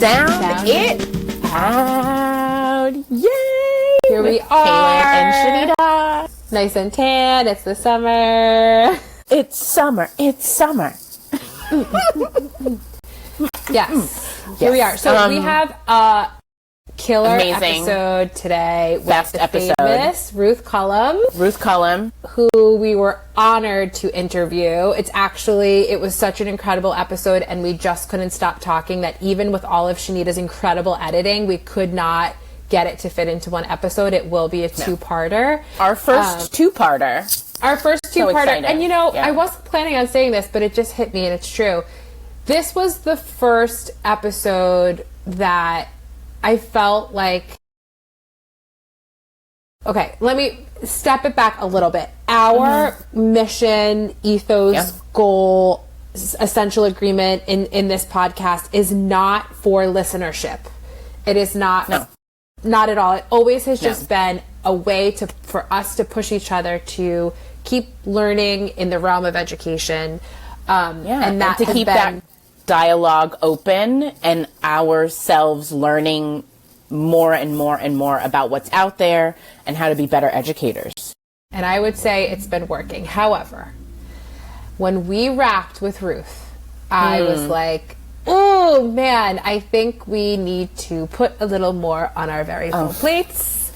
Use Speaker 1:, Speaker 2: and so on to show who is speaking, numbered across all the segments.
Speaker 1: Sound it out. Yay!
Speaker 2: Here we are.
Speaker 1: Kaylin and Shanita.
Speaker 2: Nice and tan. It's the summer.
Speaker 1: It's summer. It's summer.
Speaker 2: Yes. Here we are. So we have a killer episode today with
Speaker 1: Best
Speaker 2: the
Speaker 1: episode.
Speaker 2: famous Ruth Culham.
Speaker 1: Ruth Culham.
Speaker 2: Who we were honored to interview. It was such an incredible episode, and we just couldn't stop talking that even with all of Shanita's incredible editing, we could not get it to fit into one episode. It will be a two-parter.
Speaker 1: Our first two-parter.
Speaker 2: Our first two-parter. And
Speaker 1: yeah.
Speaker 2: I wasn't planning on saying this, but it just hit me, and it's true. This was the first episode that I felt like... Okay, let me step it back a little bit. Our mission, ethos, goal, essential agreement in this podcast is not for listenership. It is not...
Speaker 1: No.
Speaker 2: Not at all. It always has just been a way for us to push each other to keep learning in the realm of education. And that
Speaker 1: to keep that dialogue open and ourselves learning more and more and more about what's out there and how to be better educators.
Speaker 2: And I would say it's been working. However, when we wrapped with Ruth, I was like, oh man, I think we need to put a little more on our very full plates.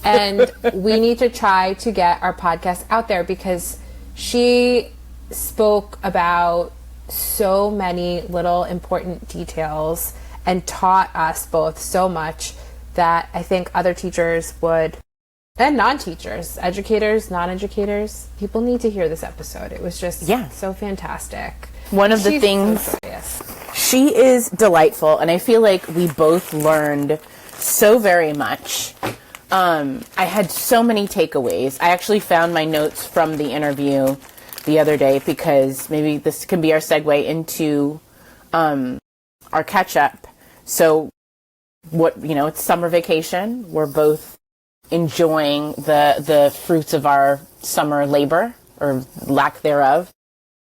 Speaker 2: And we need to try to get our podcast out there because she spoke about so many little important details and taught us both so much that I think other teachers would, and non-teachers, educators, non-educators, people need to hear this episode. It was just so fantastic.
Speaker 1: One of the things, she is delightful, and I feel like we both learned so very much. I had so many takeaways. I actually found my notes from the interview the other day because maybe this can be our segue into our catch-up. So, it's summer vacation. We're both enjoying the fruits of our summer labor, or lack thereof.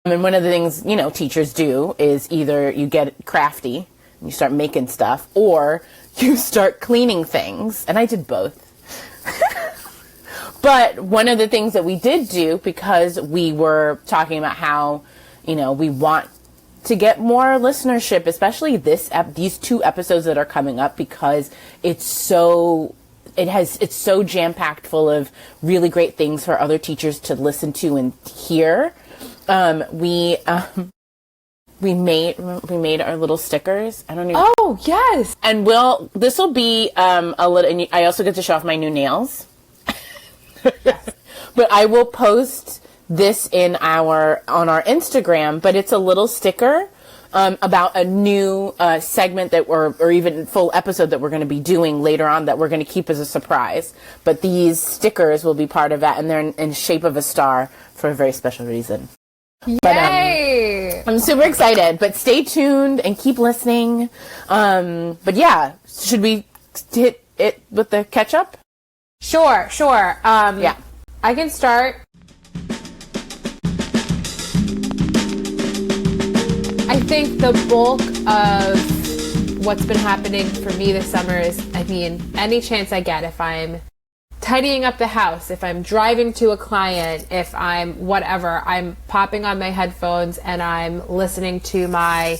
Speaker 1: And one of the things, teachers do is either you get crafty and you start making stuff, or you start cleaning things. And I did both. But one of the things that we did do, because we were talking about how, we want to get more listenership, especially these two episodes that are coming up, because it's so jam-packed full of really great things for other teachers to listen to and hear. We made our little stickers. I don't even.
Speaker 2: Oh yes.
Speaker 1: And this will be a little. And I also get to show off my new nails. But I will post this on our Instagram. But it's a little sticker about a new segment or even full episode that we're going to be doing later on that we're going to keep as a surprise. But these stickers will be part of that, and they're in shape of a star for a very special reason.
Speaker 2: Yay!
Speaker 1: I'm super excited, but stay tuned and keep listening. But yeah, should we hit it with the catch-up?
Speaker 2: Sure. I can start. I think the bulk of what's been happening for me this summer is, any chance I get, if I'm tidying up the house, if I'm driving to a client, if I'm whatever, I'm popping on my headphones and I'm listening to my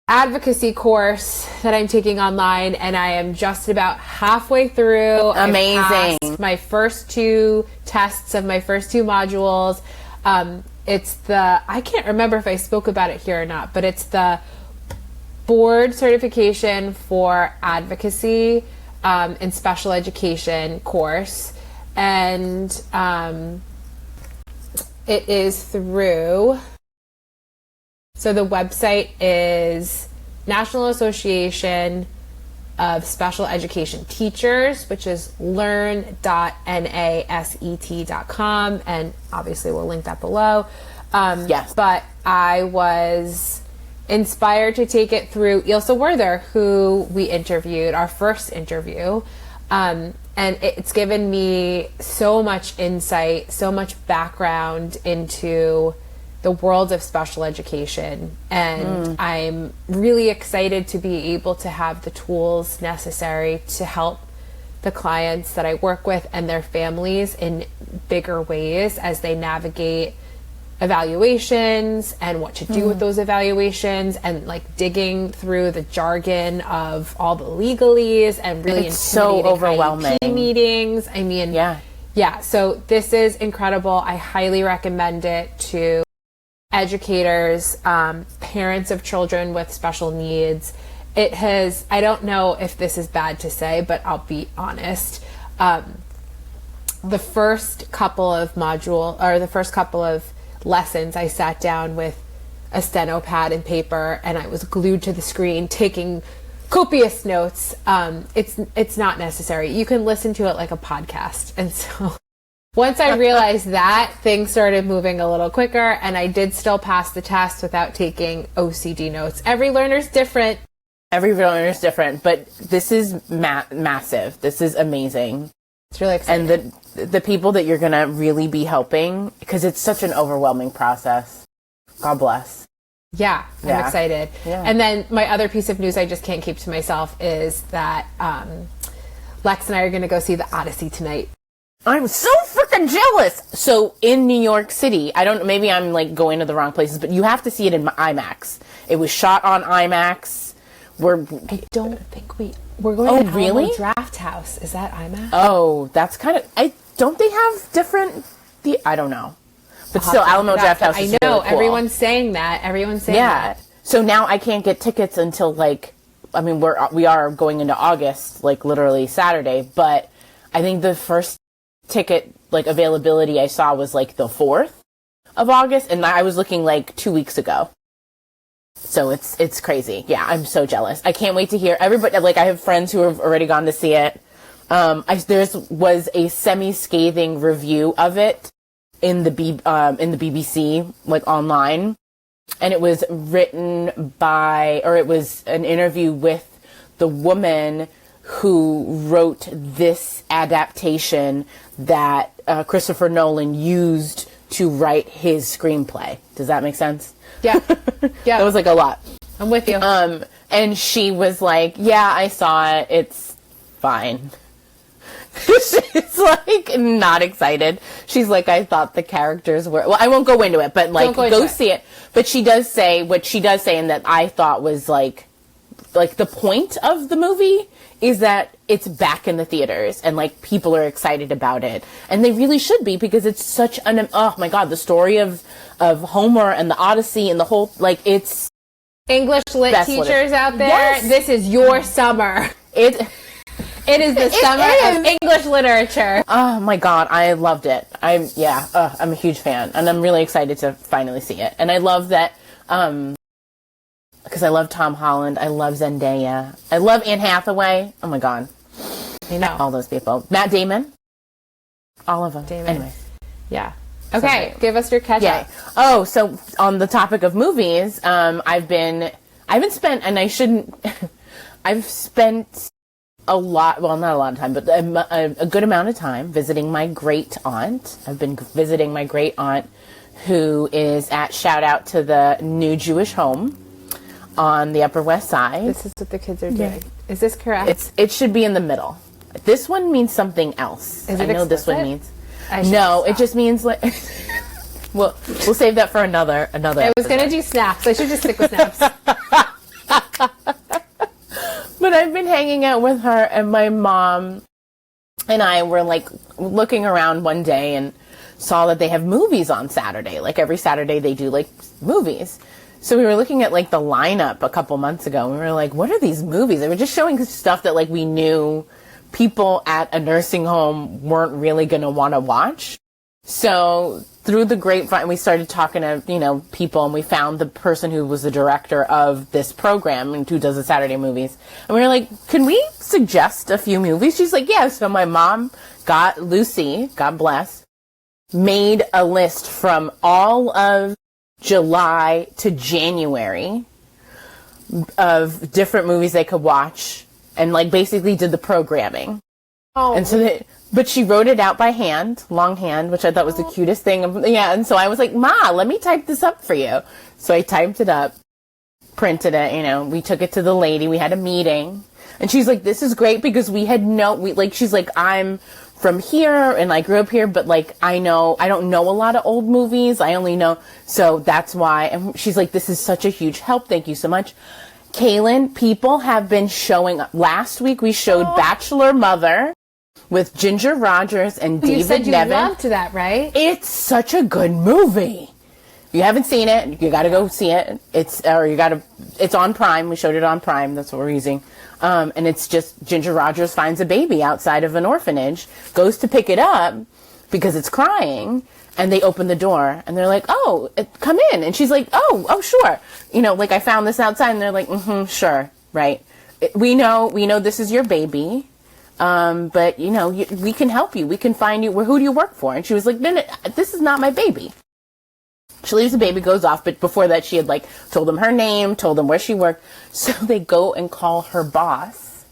Speaker 2: advocacy course that I'm taking online, and I am just about halfway through.
Speaker 1: Amazing.
Speaker 2: I passed my first two tests of my first two modules. It's I can't remember if I spoke about it here or not, but it's the board certification for advocacy in special education course, and it is through, so the website is National Association of Special Education Teachers, which is learn.naset.com, and obviously we'll link that below.
Speaker 1: Yes.
Speaker 2: But I was inspired to take it through Ilse Werther, who we interviewed, our first interview. And it's given me so much insight, so much background into the world of special education. And I'm really excited to be able to have the tools necessary to help the clients that I work with and their families in bigger ways as they navigate evaluations and what to do with those evaluations, and like digging through the jargon of all the legalese and really
Speaker 1: it's so overwhelming.
Speaker 2: IEP meetings. I mean, yeah. So this is incredible. I highly recommend it to educators, parents of children with special needs. It has, I don't know if this is bad to say, but I'll be honest. The first couple of lessons, I sat down with a steno pad and paper and I was glued to the screen taking copious notes. It's not necessary. You can listen to it like a podcast. And so once I realized that, things started moving a little quicker, and I did still pass the test without taking OCD notes. Every learner's different.
Speaker 1: But this is massive. This is amazing.
Speaker 2: It's really exciting.
Speaker 1: And the people that you're going to really be helping, because it's such an overwhelming process. God bless.
Speaker 2: Yeah, I'm excited. Yeah. And then my other piece of news I just can't keep to myself is that Lex and I are going to go see The Odyssey tonight.
Speaker 1: I'm so freaking jealous. So in New York City, maybe I'm like going to the wrong places, but you have to see it in IMAX. It was shot on IMAX.
Speaker 2: I don't think we're going to
Speaker 1: really?
Speaker 2: Draft House. Is that IMAX?
Speaker 1: Oh, that's kind of, don't they have different, I don't know. But still, Alamo Draft House is really cool.
Speaker 2: Everyone's saying that. Yeah.
Speaker 1: So now I can't get tickets until we are going into August, like literally Saturday, but I think the first ticket availability I saw was like the 4th of August, and I was looking like 2 weeks ago. So it's crazy. Yeah, I'm so jealous. I can't wait to hear everybody. I have friends who have already gone to see it. There was a semi-scathing review of it in the BBC, online, and it was written it was an interview with the woman who wrote this adaptation that Christopher Nolan used to write his screenplay. Does that make sense?
Speaker 2: Yeah.
Speaker 1: That was a lot.
Speaker 2: I'm with you.
Speaker 1: And she was like, yeah, I saw it. It's fine. She's not excited. She's like, I thought the characters were, well, I won't go into it, but go see it. But she does say what she does say, and that I thought was the point of the movie is that it's back in the theaters and people are excited about it, and they really should be, because it's such oh my God, the story of Homer and the Odyssey and the whole it's
Speaker 2: English lit teachers out there.
Speaker 1: Yes.
Speaker 2: This is your summer. It is the summer of English literature.
Speaker 1: Oh my God, I loved it. I'm a huge fan, and I'm really excited to finally see it. And I love that because I love Tom Holland, I love Zendaya, I love Anne Hathaway. Oh my God, all those people. Matt Damon, all of them. Anyway,
Speaker 2: yeah. Okay, give us your catch up.
Speaker 1: Oh, so on the topic of movies, I've spent a lot, well, not a lot of time, but a good amount of time visiting my great aunt. I've been visiting my great aunt, who is shout out to the new Jewish home on the Upper West Side.
Speaker 2: This is what the kids are doing. Is this correct?
Speaker 1: It should be in the middle. This one means something else.
Speaker 2: Is it
Speaker 1: I know
Speaker 2: explicit?
Speaker 1: This one means. No, it just means we'll save that for another. I
Speaker 2: was gonna do snaps. I should just stick with snaps.
Speaker 1: But I've been hanging out with her, and my mom and I were looking around one day and saw that they have movies on Saturday. Every Saturday they do movies. So we were looking at the lineup a couple months ago, and we were like, what are these movies? They were just showing stuff that we knew people at a nursing home weren't really going to want to watch. So through the grapevine, we started talking to, people, and we found the person who was the director of this program and who does the Saturday movies. And we were like, can we suggest a few movies? She's like, yeah. So my mom Lucy, God bless, made a list from all of July to January of different movies they could watch, and basically did the programming.
Speaker 2: Oh,
Speaker 1: and so But she wrote it out by hand, longhand, which I thought was the cutest thing. Yeah, and so I was like, Ma, let me type this up for you. So I typed it up, printed it, we took it to the lady. We had a meeting. And she's like, this is great because she's like, I'm from here and I grew up here, but like, I don't know a lot of old movies. I only know, so that's why. And she's like, this is such a huge help. Thank you so much. Kaylin, people have been showing up. Last week we showed Bachelor Mother with Ginger Rogers and David Nevin.
Speaker 2: You said you loved that, right?
Speaker 1: It's such a good movie. If you haven't seen it, you got to go see it. It's on Prime. We showed it on Prime. That's what we're using. And it's just Ginger Rogers finds a baby outside of an orphanage, goes to pick it up because it's crying, and they open the door and they're like, "Oh, come in." And she's like, "Oh, sure." Like, I found this outside, and they're like, "Sure, right. We know this is your baby. But we can help you. We can find you. Who do you work for?" And she was like, "No, this is not my baby." She leaves the baby, goes off, but before that she had told them her name, told them where she worked. So they go and call her boss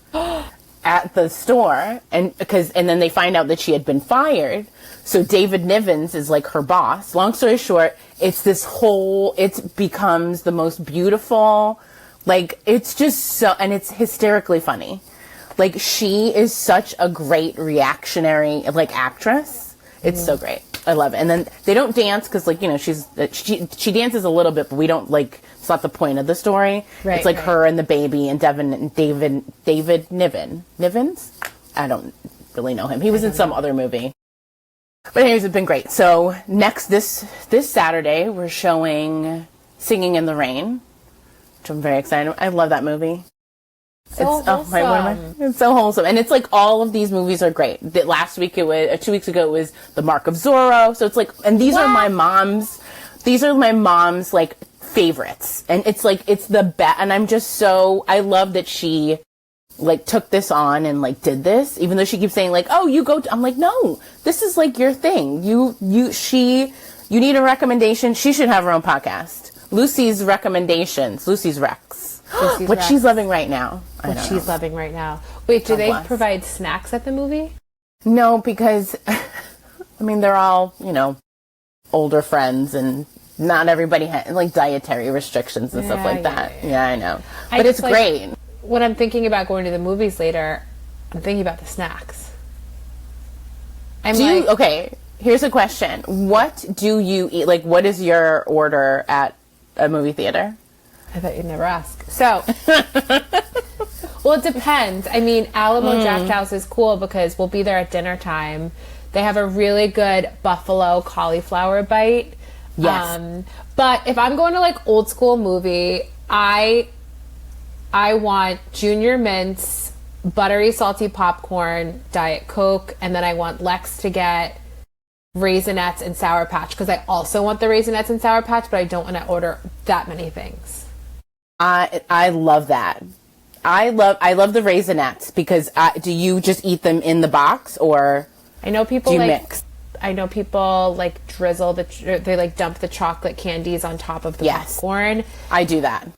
Speaker 1: at the store, and then they find out that she had been fired. So David Nivens is her boss. Long story short, it becomes the most beautiful, it's just so, and it's hysterically funny. She is such a great reactionary, actress. It's so great. I love it. And then they don't dance because, she dances a little bit, but we don't, it's not the point of the story.
Speaker 2: Right,
Speaker 1: it's her and the baby and David Nivens? I don't really know him. He was in some other movie. But anyways, it's been great. So this Saturday, we're showing Singing in the Rain, which I'm very excited. I love that movie.
Speaker 2: So wholesome.
Speaker 1: It's so wholesome. And it's all of these movies are great. Last week 2 weeks ago, it was The Mark of Zorro. So it's and these are my mom's favorites. And it's the best. And I'm just I love that she took this on and did this, even though she keeps saying oh, you go, I'm no, this is your thing. You need a recommendation. She should have her own podcast. Lucy's Recommendations. Lucy's Recs. What she's loving right now.
Speaker 2: Loving right now. Wait, do they provide snacks at the movie?
Speaker 1: No, because they're all older friends, and not everybody has dietary restrictions and stuff like that. Yeah, I know, but it's great.
Speaker 2: When I'm thinking about going to the movies later, I'm thinking about the snacks.
Speaker 1: Okay, here's a question: what do you eat? What is your order at a movie theater?
Speaker 2: I thought you'd never ask. So, well, it depends. Alamo Draft House is cool because we'll be there at dinner time. They have a really good buffalo cauliflower bite.
Speaker 1: Yes.
Speaker 2: But if I'm going to old school movie, I want Junior Mints, buttery salty popcorn, Diet Coke, and then I want Lex to get Raisinets and Sour Patch because I also want the Raisinets and Sour Patch, but I don't want to order that many things.
Speaker 1: I love that. I love the Raisinets because do you just eat them in the box, or
Speaker 2: I know people
Speaker 1: do you mix?
Speaker 2: I know people drizzle they dump the chocolate candies on top of the popcorn.
Speaker 1: I do that.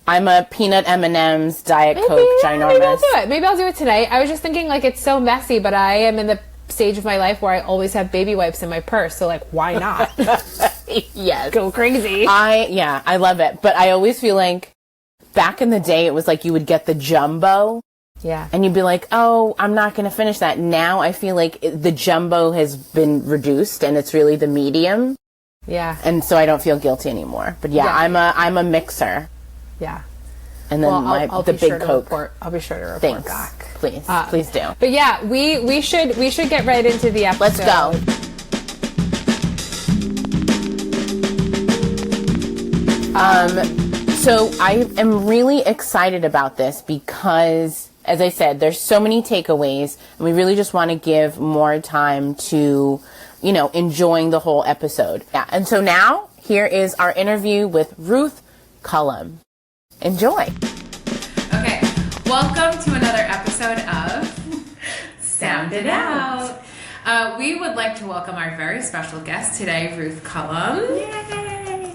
Speaker 1: I'm a peanut M&M's Diet Coke ginormous.
Speaker 2: Maybe I'll do it. Maybe I'll do it tonight. I was just thinking it's so messy, but I am in the stage of my life where I always have baby wipes in my purse, so why not?
Speaker 1: Yes.
Speaker 2: Go crazy.
Speaker 1: I love it. But I always feel back in the day it was you would get the jumbo.
Speaker 2: Yeah.
Speaker 1: And you'd be oh, I'm not going to finish that. Now I feel the jumbo has been reduced and it's really the medium.
Speaker 2: Yeah.
Speaker 1: And so I don't feel guilty anymore. But I'm a mixer.
Speaker 2: Yeah.
Speaker 1: And then
Speaker 2: I'll
Speaker 1: the
Speaker 2: be
Speaker 1: big
Speaker 2: sure
Speaker 1: Coke.
Speaker 2: I'll be sure to report
Speaker 1: Thanks.
Speaker 2: back.
Speaker 1: Please do.
Speaker 2: But yeah, we should get right into the episode.
Speaker 1: Let's go. So I am really excited about this because, as I said, there's so many takeaways, and we really just want to give more time to, enjoying the whole episode. Yeah. And so now here is our interview with Ruth Culham. Enjoy.
Speaker 3: Okay, welcome to another episode of Sound It Out. We would like to welcome our very special guest today, Ruth Culham.
Speaker 1: Yay!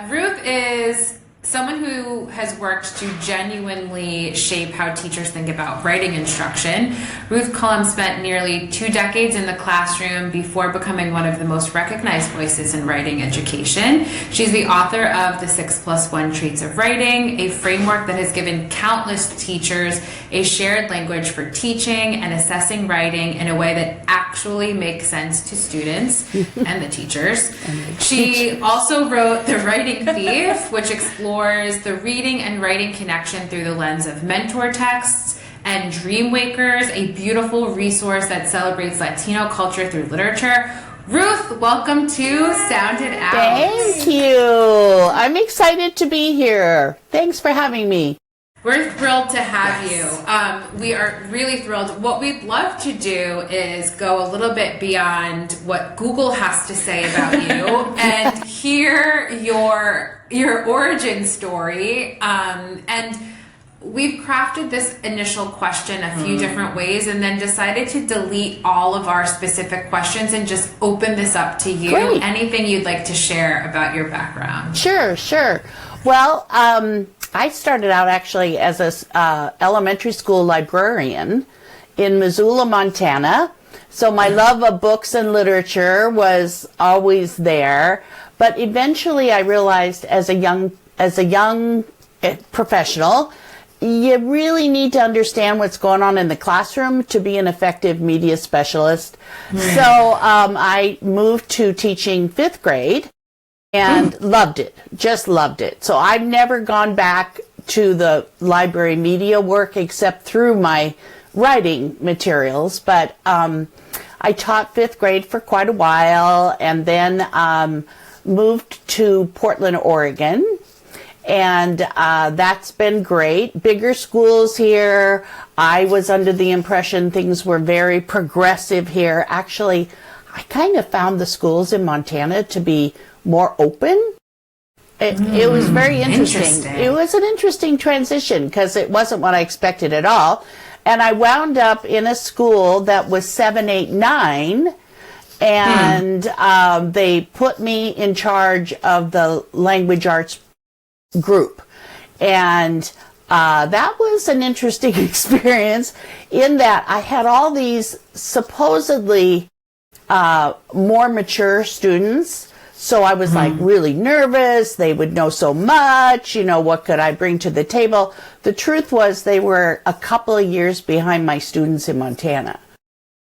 Speaker 3: Ruth is someone who has worked to genuinely shape how teachers think about writing instruction. Ruth Culham spent nearly 2 decades in the classroom before becoming one of the most recognized voices in writing education. She's the author of The 6+1 Traits of Writing, a framework that has given countless teachers a shared language for teaching and assessing writing in a way that actually makes sense to students and the teachers. She also wrote The Writing Thief, which explores the reading and writing connection through the lens of mentor texts, and Dreamwakers, a beautiful resource that celebrates Latino culture through literature. Ruth, welcome to Sound It Out.
Speaker 4: Thank you. I'm excited to be here. Thanks for having me.
Speaker 3: We're thrilled to have you. We are really thrilled. What we'd love to do is go a little bit beyond what Google has to say about you and hear your origin story. And we've crafted this initial question a few different ways and then decided to delete all of our specific questions and just open this up to you.
Speaker 4: Great.
Speaker 3: Anything you'd like to share about your background?
Speaker 4: Sure. Well, I started out actually as a elementary school librarian in Missoula, Montana. So my love of books and literature was always there. But eventually I realized as a young professional, you really need to understand what's going on in the classroom to be an effective media specialist. So I moved to teaching 5th grade and loved it, just loved it. So I've never gone back to the library media work except through my writing materials. But I taught 5th grade for quite a while and then moved to Portland, Oregon. And that's been great. Bigger schools here. I was under the impression things were very progressive here. Actually, I kind of found the schools in Montana to be more open. It was very interesting. It was an interesting transition because it wasn't what I expected at all. And I wound up in a school that was 7, 8, 9. And they put me in charge of the language arts group. And that was an interesting experience in that I had all these supposedly more mature students. So I was like really nervous. They would know so much, what could I bring to the table? The truth was they were a couple of years behind my students in Montana.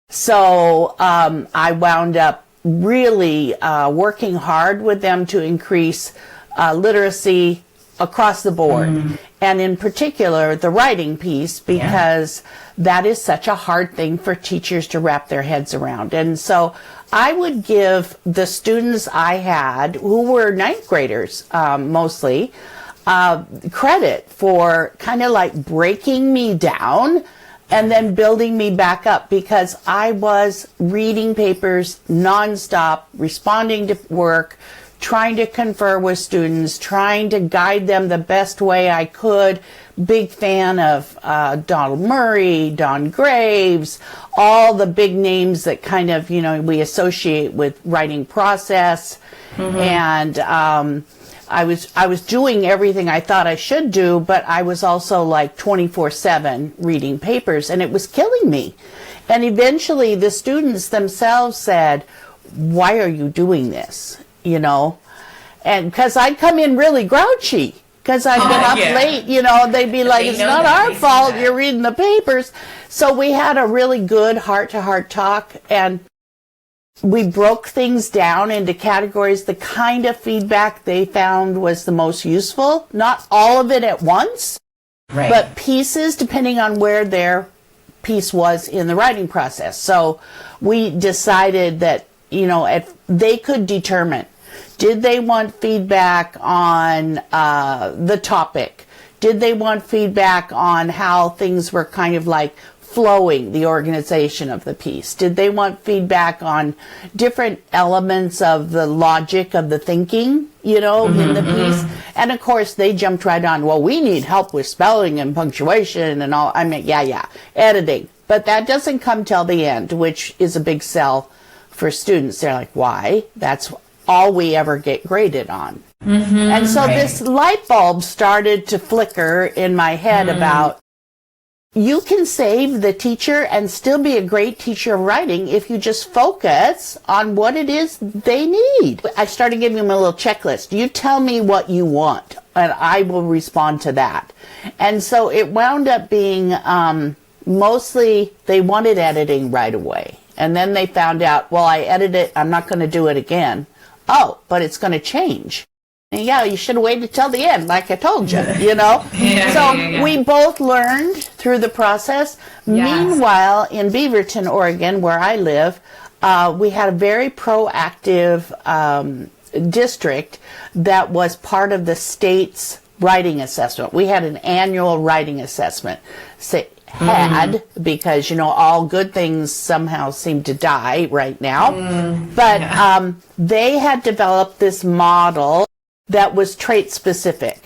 Speaker 4: So I wound up really working hard with them to increase literacy across the board, and in particular the writing piece, because that is such a hard thing for teachers to wrap their heads around. And so I would give the students I had, who were 9th graders mostly, credit for kind of like breaking me down and then building me back up, because I was reading papers nonstop, responding to work, trying to confer with students, trying to guide them the best way I could. Big fan of Donald Murray, Don Graves, all the big names that kind of, we associate with writing process. And I was doing everything I thought I should do, but I was also like 24/7 reading papers, and it was killing me. And eventually the students themselves said, "Why are you doing this?" And because I'd come in really grouchy because I'd been up late, they'd be like, "It's not our fault, you're reading the papers." So we had a really good heart-to-heart talk, and we broke things down into categories, the kind of feedback they found was the most useful. Not all of it at once, but pieces depending on where their piece was in the writing process. So we decided that, if they could determine, did they want feedback on the topic? Did they want feedback on how things were kind of like flowing, the organization of the piece? Did they want feedback on different elements of the logic of the thinking, in the piece? And of course, they jumped right on, well, we need help with spelling and punctuation and all. I mean, editing. But that doesn't come till the end, which is a big sell for students. They're like, why? That's all we ever get graded on. And so this light bulb started to flicker in my head about, you can save the teacher and still be a great teacher of writing if you just focus on what it is they need. I started giving them a little checklist. You tell me what you want, and I will respond to that. And so it wound up being mostly they wanted editing right away. And then they found out, well, I edited it, I'm not going to do it again. Oh, but it's going to change. Yeah, you should have waited till the end, like I told you, you know? We both learned through the process. Meanwhile, in Beaverton, Oregon, where I live, we had a very proactive district that was part of the state's writing assessment. We had an annual writing assessment. Because, you know, all good things somehow seem to die right now. But they had developed this model that was trait specific.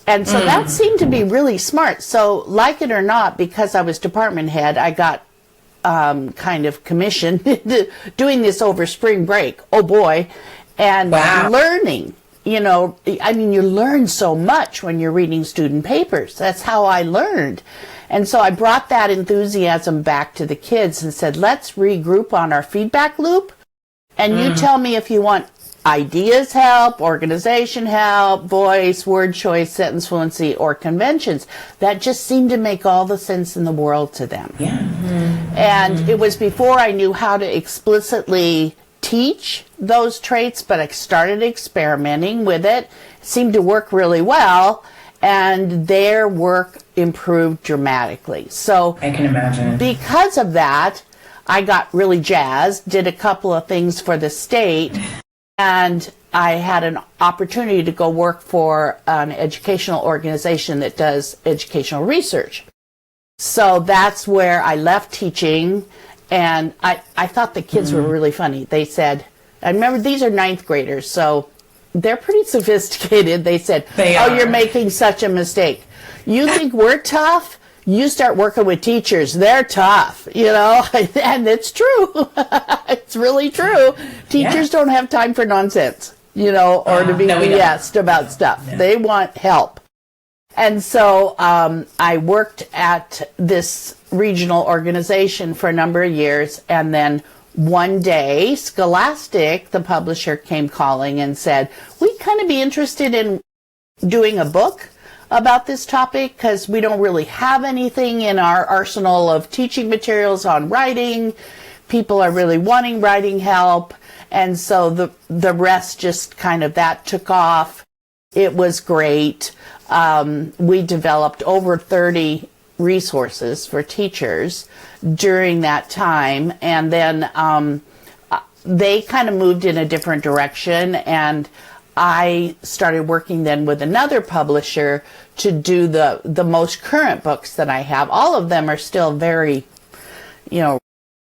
Speaker 4: And so that seemed to be really smart. So like it or not, because I was department head, I got kind of commissioned doing this over spring break. Oh boy. And learning, you know, I mean, you learn so much when you're reading student papers. That's how I learned. And so I brought that enthusiasm back to the kids and said, let's regroup on our feedback loop. And you tell me if you want ideas help, organization help, voice, word choice, sentence fluency, or conventions. That just seemed to make all the sense in the world to them. And it was before I knew how to explicitly teach those traits, but I started experimenting with it. It seemed to work really well, and their work improved dramatically. So
Speaker 5: I can imagine.
Speaker 4: Because of that, I got really jazzed, did a couple of things for the state, and I had an opportunity to go work for an educational organization that does educational research. So that's where I left teaching, and I thought the kids were really funny. They said, I remember these are ninth graders, so they're pretty sophisticated. They said, you're making such a mistake. You think we're tough? You start working with teachers. They're tough, you know, and it's true. It's really true. Teachers don't have time for nonsense, you know, or to be BS'd about stuff. They want help. And so I worked at this regional organization for a number of years, and then one day, Scholastic, the publisher, came calling and said, we'd kind of be interested in doing a book about this topic because we don't really have anything in our arsenal of teaching materials on writing. People are really wanting writing help. And so the rest just kind of that took off. It was great. We developed over 30 resources for teachers during that time. And then they kind of moved in a different direction, and I started working then with another publisher to do the most current books that I have. All of them are still very, you know,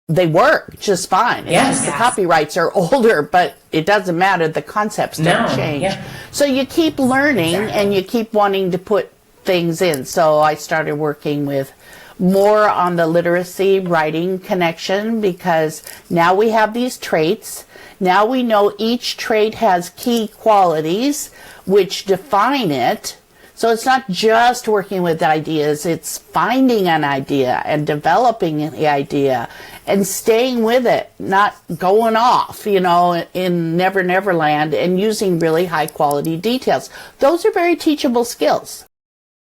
Speaker 4: they work just fine. The copyrights are older, but it doesn't matter. The concepts don't change. So you keep learning and you keep wanting to put things in. So I started working with more on the literacy writing connection, because now we have these traits. Now we know each trait has key qualities which define it. So it's not just working with ideas, it's finding an idea and developing the idea and staying with it, not going off, you know, in Never Never Land, and using really high quality details. Those are very teachable skills,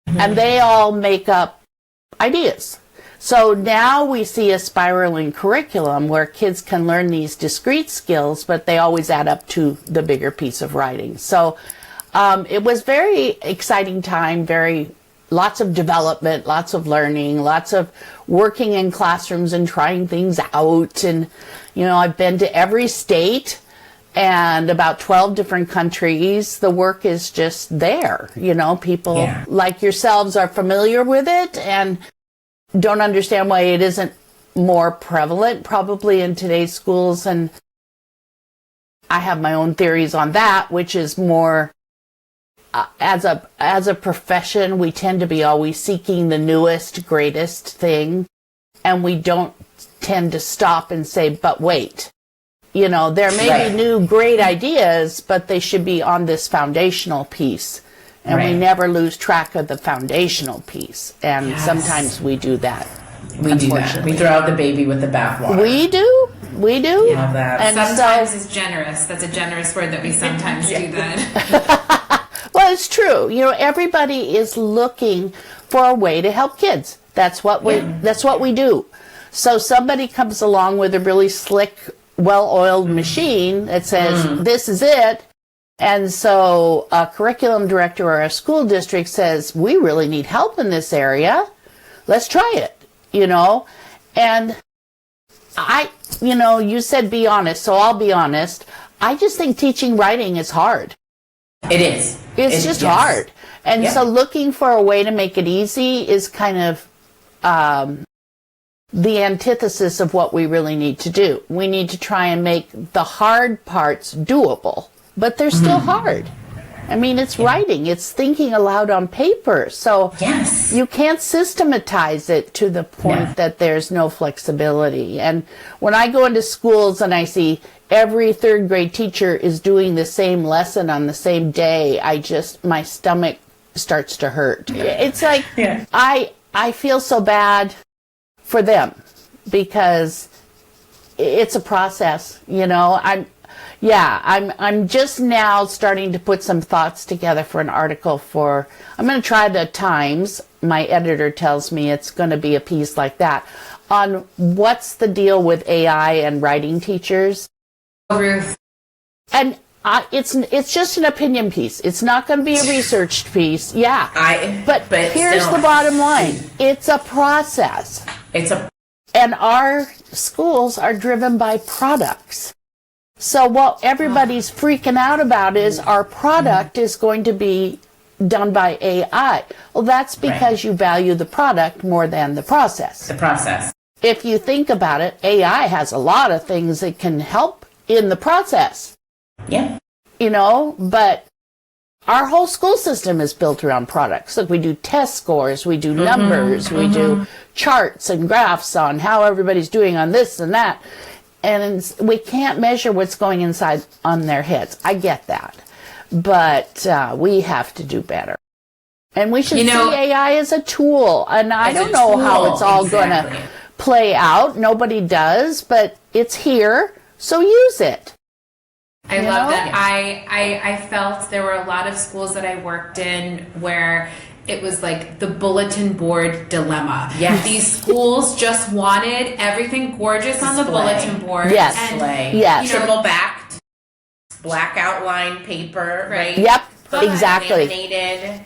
Speaker 4: and they all make up ideas. So now we see a spiraling curriculum where kids can learn these discrete skills, but they always add up to the bigger piece of writing. So it was very exciting time, lots of development, lots of learning, lots of working in classrooms and trying things out. And, you know, I've been to every state and about 12 different countries. The work is just there. You know, people like yourselves are familiar with it and don't understand why it isn't more prevalent probably in today's schools. And I have my own theories on that, which is more as a profession, we tend to be always seeking the newest, greatest thing, and we don't tend to stop and say, but wait, You know, there may
Speaker 1: Right.
Speaker 4: be new great ideas, but they should be on this foundational piece. And we
Speaker 1: Right.
Speaker 4: never lose track of the foundational piece. And
Speaker 1: Yes.
Speaker 4: sometimes we do that.
Speaker 1: We do that. We throw out the baby with the bathwater.
Speaker 4: We do. We do.
Speaker 1: Yeah. Love that.
Speaker 4: And
Speaker 3: Sometimes is generous. That's a generous word that we sometimes do that.
Speaker 4: well, it's true. You know, everybody is looking for a way to help kids. That's what we do. So somebody comes along with a really slick, well-oiled machine that says, this is it. And so a curriculum director or a school district says, we really need help in this area. Let's try it, you know. And you said be honest, so I'll be honest. I just think teaching writing is hard.
Speaker 1: It is.
Speaker 4: It's just hard. And so looking for a way to make it easy is kind of the antithesis of what we really need to do. We need to try and make the hard parts doable, but they're still hard. I mean, it's writing, it's thinking aloud on paper. So you can't systematize it to the point that there's no flexibility. And when I go into schools and I see every third grade teacher is doing the same lesson on the same day, my stomach starts to hurt. It's like, I feel so bad for them because it's a process, you know. I'm just now starting to put some thoughts together for an article I'm going to try the Times. My editor tells me it's going to be a piece like that on what's the deal with AI and writing teachers.
Speaker 3: Ruth.
Speaker 4: And it's just an opinion piece. It's not going to be a researched piece. But here's the bottom line. It's a process. And our schools are driven by products. So what everybody's freaking out about is our product is going to be done by AI. Well, that's because you value the product more than the process.
Speaker 1: The process.
Speaker 4: If you think about it, AI has a lot of things that can help in the process.
Speaker 1: Yeah.
Speaker 4: You know, but our whole school system is built around products. Look, we do test scores, we do numbers, we do charts and graphs on how everybody's doing on this and that. And we can't measure what's going inside on their heads. I get that. But we have to do better. And we should see AI as a tool. And I don't know how it's all going to play out. Nobody does. But it's here. So use it.
Speaker 3: I love that. I felt there were a lot of schools that I worked in where it was like the bulletin board dilemma.
Speaker 1: Yes.
Speaker 3: These schools just wanted everything gorgeous on the bulletin board.
Speaker 4: Yes.
Speaker 3: And,
Speaker 4: yes.
Speaker 1: Triple backed, black outline paper, right?
Speaker 4: Yep.
Speaker 3: But
Speaker 4: exactly.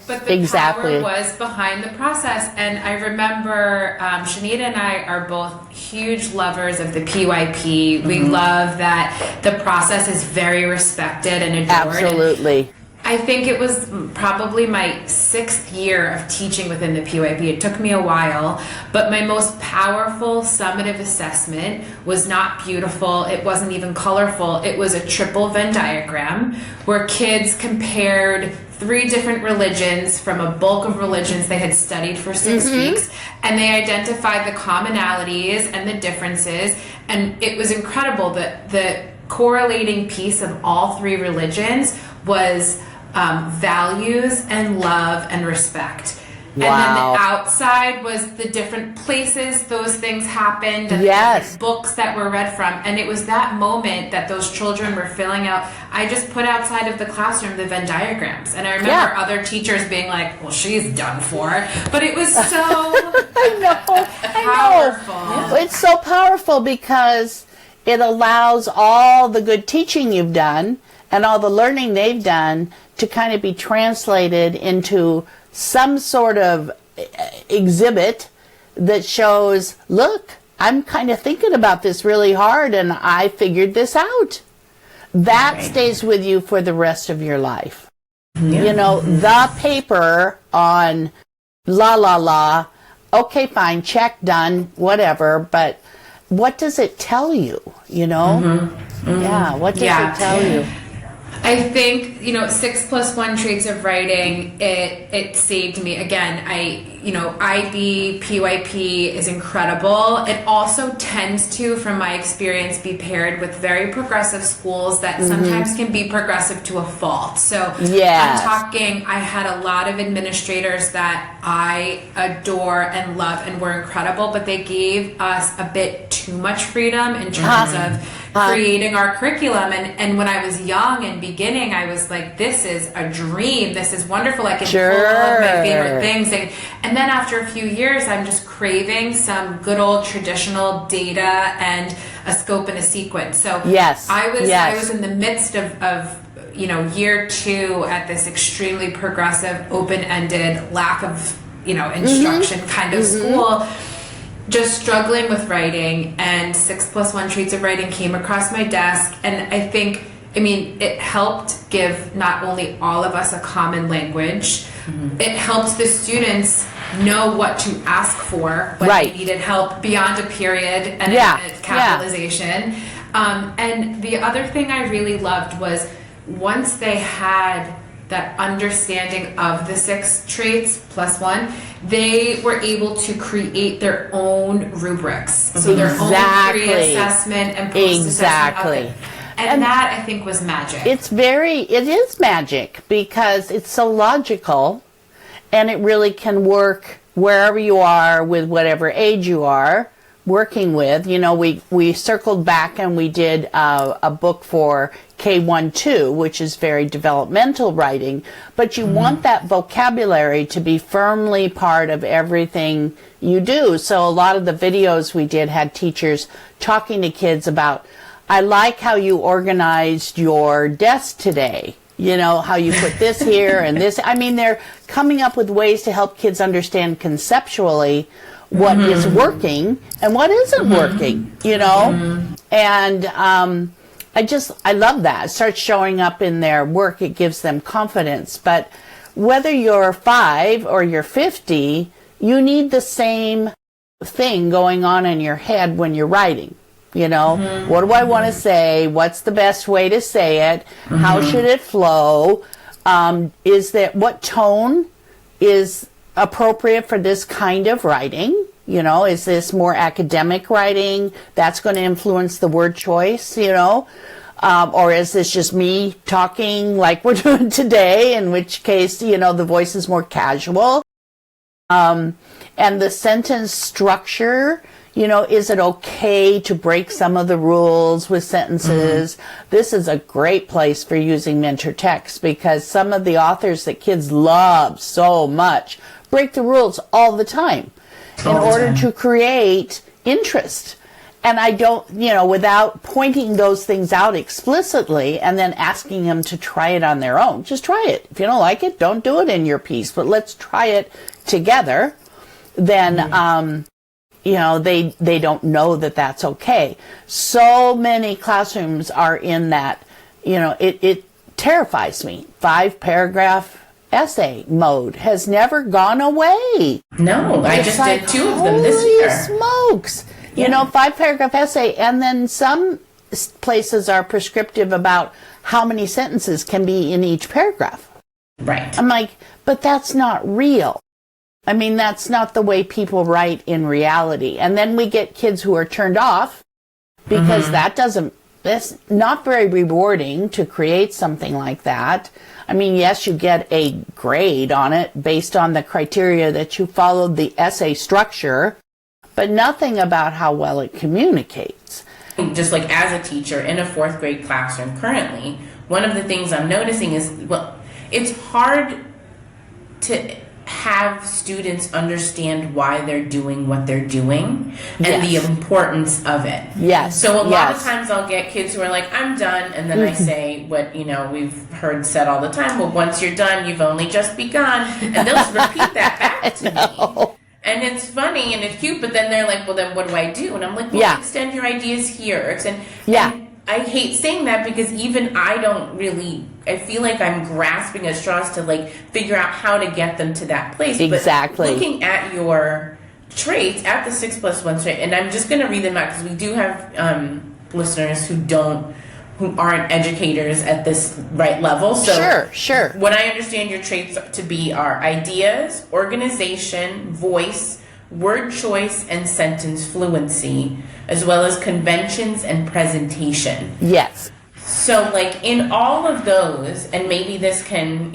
Speaker 3: But the power was behind the process. And I remember Shanita and I are both huge lovers of the PYP. We love that the process is very respected and adored.
Speaker 4: Absolutely.
Speaker 3: I think it was probably my 6th year of teaching within the PYP. It took me a while, but my most powerful summative assessment was not beautiful. It wasn't even colorful. It was a triple Venn diagram where kids compared 3 different religions from a bulk of religions they had studied for 6 weeks, and they identified the commonalities and the differences, and it was incredible that the correlating piece of all 3 religions was values and love and respect. And then the outside was the different places those things happened and the different books that were read from. And it was that moment that those children were filling out. I just put outside of the classroom the Venn diagrams. And I remember other teachers being like, well, she's done for. But it was so powerful.
Speaker 4: Yeah. It's so powerful because it allows all the good teaching you've done and all the learning they've done to kind of be translated into some sort of exhibit that shows, look, I'm kind of thinking about this really hard and I figured this out. That stays with you for the rest of your life. You know, the paper on okay, fine, check, done, whatever, but what does it tell you, you know? Yeah, what does it tell you?
Speaker 3: I think, 6+1 traits of writing, it saved me. Again, IB, PYP is incredible. It also tends to, from my experience, be paired with very progressive schools that sometimes can be progressive to a fault. So
Speaker 4: Yes.
Speaker 3: I'm talking, I had a lot of administrators that I adore and love and were incredible, but they gave us a bit too much freedom in terms of creating our curriculum. And when I was young and beginning, I was like, this is a dream. This is wonderful. I can pull all of my favorite things. And then after a few years, I'm just craving some good old traditional data and a scope and a sequence. So I was in the midst of year 2 at this extremely progressive, open-ended, lack of, instruction kind of school, just struggling with writing, and 6+1 traits of writing came across my desk. And I think, it helped give not only all of us a common language, it helped the students know what to ask for when they needed help beyond a period and a capitalization. And the other thing I really loved was once they had that understanding of the 6 traits plus 1, they were able to create their own rubrics. So their own pre-assessment and post-assessment of it. And that, I think, was magic.
Speaker 4: It is magic because it's so logical, and it really can work wherever you are with whatever age you are working with. We circled back and we did a book for K1-2, which is very developmental writing, but you want that vocabulary to be firmly part of everything you do. So a lot of the videos we did had teachers talking to kids about, I like how you organized your desk today. How you put this here and this. They're coming up with ways to help kids understand conceptually what is working and what isn't working, And I love that. It starts showing up in their work. It gives them confidence. But whether you're 5 or you're 50, you need the same thing going on in your head when you're writing. What do I want to say? What's the best way to say it? How should it flow? What tone is appropriate for this kind of writing? Is this more academic writing? That's going to influence the word choice, or is this just me talking like we're doing today, in which case, the voice is more casual? And the sentence structure, is it okay to break some of the rules with sentences? This is a great place for using mentor text because some of the authors that kids love so much break the rules all the time in order to create interest. And I don't, without pointing those things out explicitly and then asking them to try it on their own. Just try it. If you don't like it, don't do it in your piece, but let's try it together. Then, they don't know that that's okay. So many classrooms are in that, it terrifies me. 5-paragraph essay mode has never gone away.
Speaker 1: No, I just did 2 of them this year.
Speaker 4: Smokes. 5-paragraph essay, and then some places are prescriptive about how many sentences can be in each paragraph.
Speaker 1: Right.
Speaker 4: I'm like, but that's not real. That's not the way people write in reality. And then we get kids who are turned off because that's not very rewarding to create something like that. Yes, you get a grade on it based on the criteria that you followed the essay structure, but nothing about how well it communicates.
Speaker 1: Just like as a teacher in a 4th grade classroom currently, one of the things I'm noticing is, it's hard to have students understand why they're doing what they're doing and the importance of it.
Speaker 4: Yes.
Speaker 1: So a lot of times I'll get kids who are like, I'm done, and then I say what, we've heard said all the time, well, once you're done, you've only just begun, and they'll repeat that back to me. And it's funny and it's cute, but then they're like, well, then what do I do? And I'm like, well, extend your ideas here. And I hate saying that because even I feel like I'm grasping at straws to figure out how to get them to that place.
Speaker 4: Exactly.
Speaker 1: But looking at your traits, at the 6+1 trait, and I'm just going to read them out because we do have listeners who don't who aren't educators at this right level. So
Speaker 4: Sure.
Speaker 1: what I understand your traits to be are ideas, organization, voice, word choice, and sentence fluency, as well as conventions and presentation.
Speaker 4: Yes.
Speaker 1: So, like, in all of those, and maybe this can,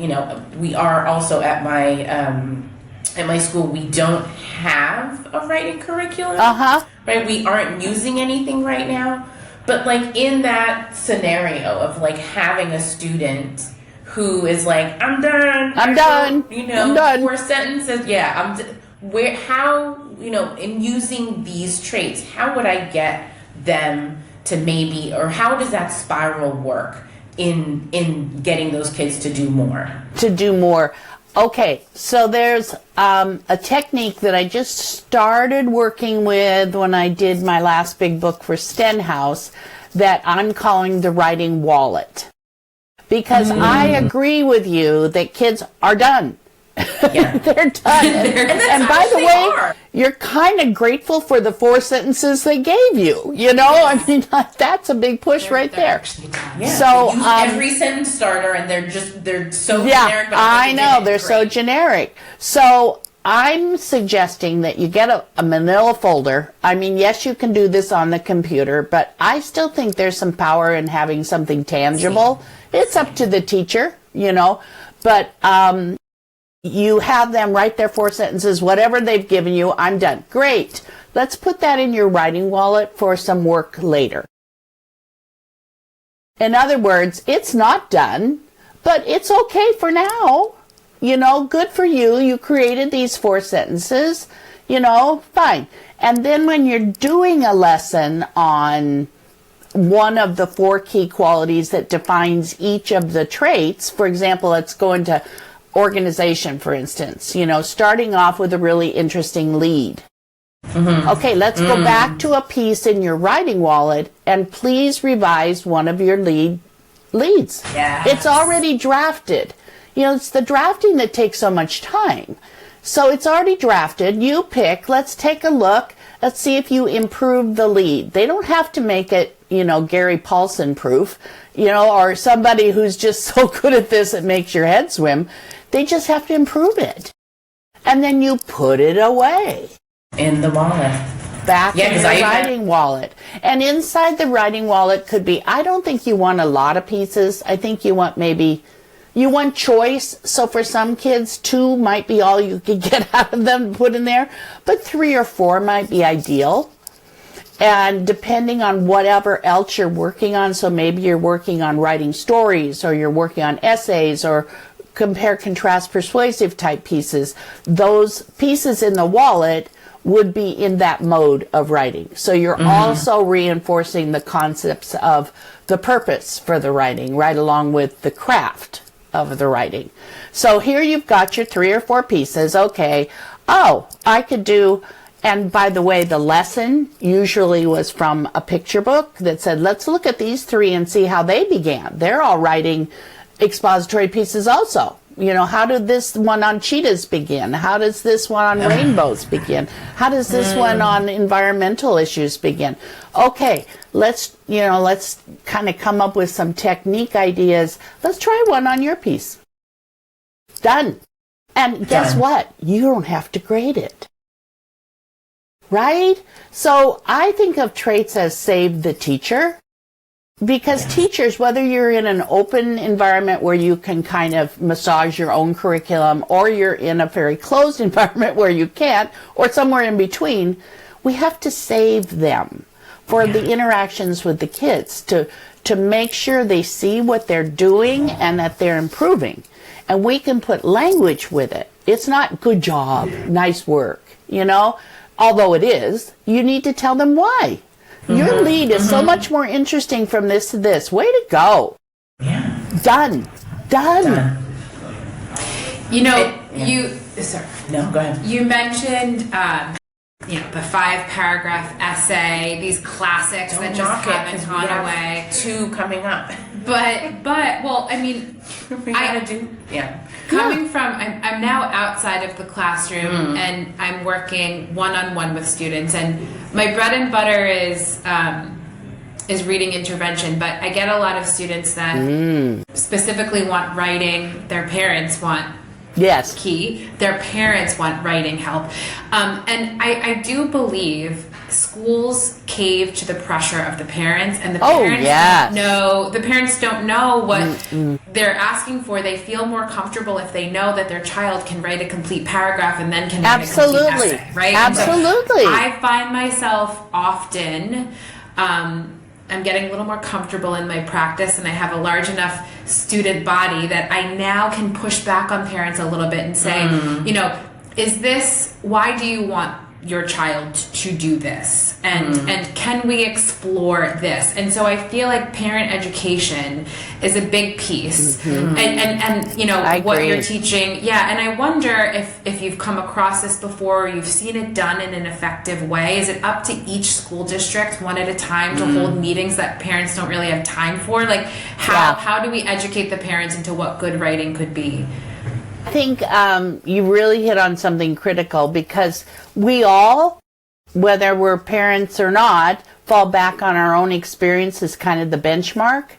Speaker 1: we are also at my school, we don't have a writing curriculum. Right? We aren't using anything right now. But, like, in that scenario of, like, having a student who is like, I'm done.
Speaker 4: I'm done. I'm done.
Speaker 1: 4 sentences. Yeah. In using these traits, how would I get them to maybe, or how does that spiral work in getting those kids to do more?
Speaker 4: Okay, so there's a technique that I just started working with when I did my last big book for Stenhouse that I'm calling the writing wallet. Because I agree with you that kids are done.
Speaker 1: Yeah.
Speaker 4: They're done. And by the way, you're kind of grateful for the 4 sentences they gave you. I mean, that's a big push right there.
Speaker 1: Yeah.
Speaker 4: So
Speaker 1: use every sentence starter, and they're so generic. But
Speaker 4: I know they're so generic. So I'm suggesting that you get a manila folder. I mean, yes, you can do this on the computer, but I still think there's some power in having something tangible. It's up to the teacher, but you have them write their 4 sentences, whatever they've given you. I'm done. Great. Let's put that in your writing wallet for some work later. In other words, it's not done, but it's okay for now. Good for you. You created these 4 sentences, fine. And then when you're doing a lesson on one of the 4 key qualities that defines each of the traits, for example, let's go into organization, for instance, starting off with a really interesting lead. Okay, let's go back to a piece in your writing wallet and please revise one of your leads.
Speaker 1: Yes.
Speaker 4: It's already drafted. It's the drafting that takes so much time. So it's already drafted. You pick. Let's take a look. Let's see if you improve the lead. They don't have to make it, Gary Paulson proof, or somebody who's just so good at this it makes your head swim. They just have to improve it. And then you put it away.
Speaker 1: In the wallet.
Speaker 4: Back in the writing wallet. And inside the writing wallet could be, I don't think you want a lot of pieces. I think you want choice. So for some kids, 2 might be all you could get out of them to put in there. But 3 or 4 might be ideal. And depending on whatever else you're working on, so maybe you're working on writing stories, or you're working on essays, or compare, contrast, persuasive type pieces, those pieces in the wallet would be in that mode of writing. So you're also reinforcing the concepts of the purpose for the writing, right along with the craft of the writing. So here you've got your 3 or 4 pieces. Okay, I could do, and by the way, the lesson usually was from a picture book that said, let's look at these 3 and see how they began. They're all writing expository pieces also. How did this one on cheetahs begin? How does this one on rainbows begin? How does this one on environmental issues begin? Okay, let's kind of come up with some technique ideas. Let's try one on your piece. Done. And guess what? You don't have to grade it. Right? So I think of traits as save the teacher. Because teachers, whether you're in an open environment where you can kind of massage your own curriculum, or you're in a very closed environment where you can't, or somewhere in between, we have to save them for the interactions with the kids to make sure they see what they're doing and that they're improving. And we can put language with it. It's not good job, nice work, although it is. You need to tell them why. Your lead is so much more interesting from this to this. Way to go.
Speaker 1: Yeah.
Speaker 4: Done.
Speaker 1: Sorry. No, go ahead.
Speaker 3: You mentioned, the 5-paragraph essay, these classics that just haven't gone away.
Speaker 1: 2 coming up.
Speaker 3: But, well, I mean, coming from, I'm now outside of the classroom and I'm working one-on-one with students, and my bread and butter is is reading intervention, but I get a lot of students that specifically want writing. Their parents want
Speaker 4: Yes.
Speaker 3: key. Their parents want writing help. And I do believe schools cave to the pressure of the parents, and the parents don't know what they're asking for. They feel more comfortable if they know that their child can write a complete paragraph and then can write a complete essay, right?
Speaker 4: Absolutely.
Speaker 3: So I find myself often I'm getting a little more comfortable in my practice, and I have a large enough student body that I now can push back on parents a little bit and say, you know, why do you want your child to do this, and can we explore this? And so I feel like parent education is a big piece, and you know what you're teaching, and I wonder if you've come across this before, or you've seen it done in an effective way. Is it up to each school district one at a time to hold meetings that parents don't really have time for? Like how do we educate the parents into what good writing could be?
Speaker 4: I think you really hit on something critical, because we all, whether we're parents or not, fall back on our own experience as kind of the benchmark.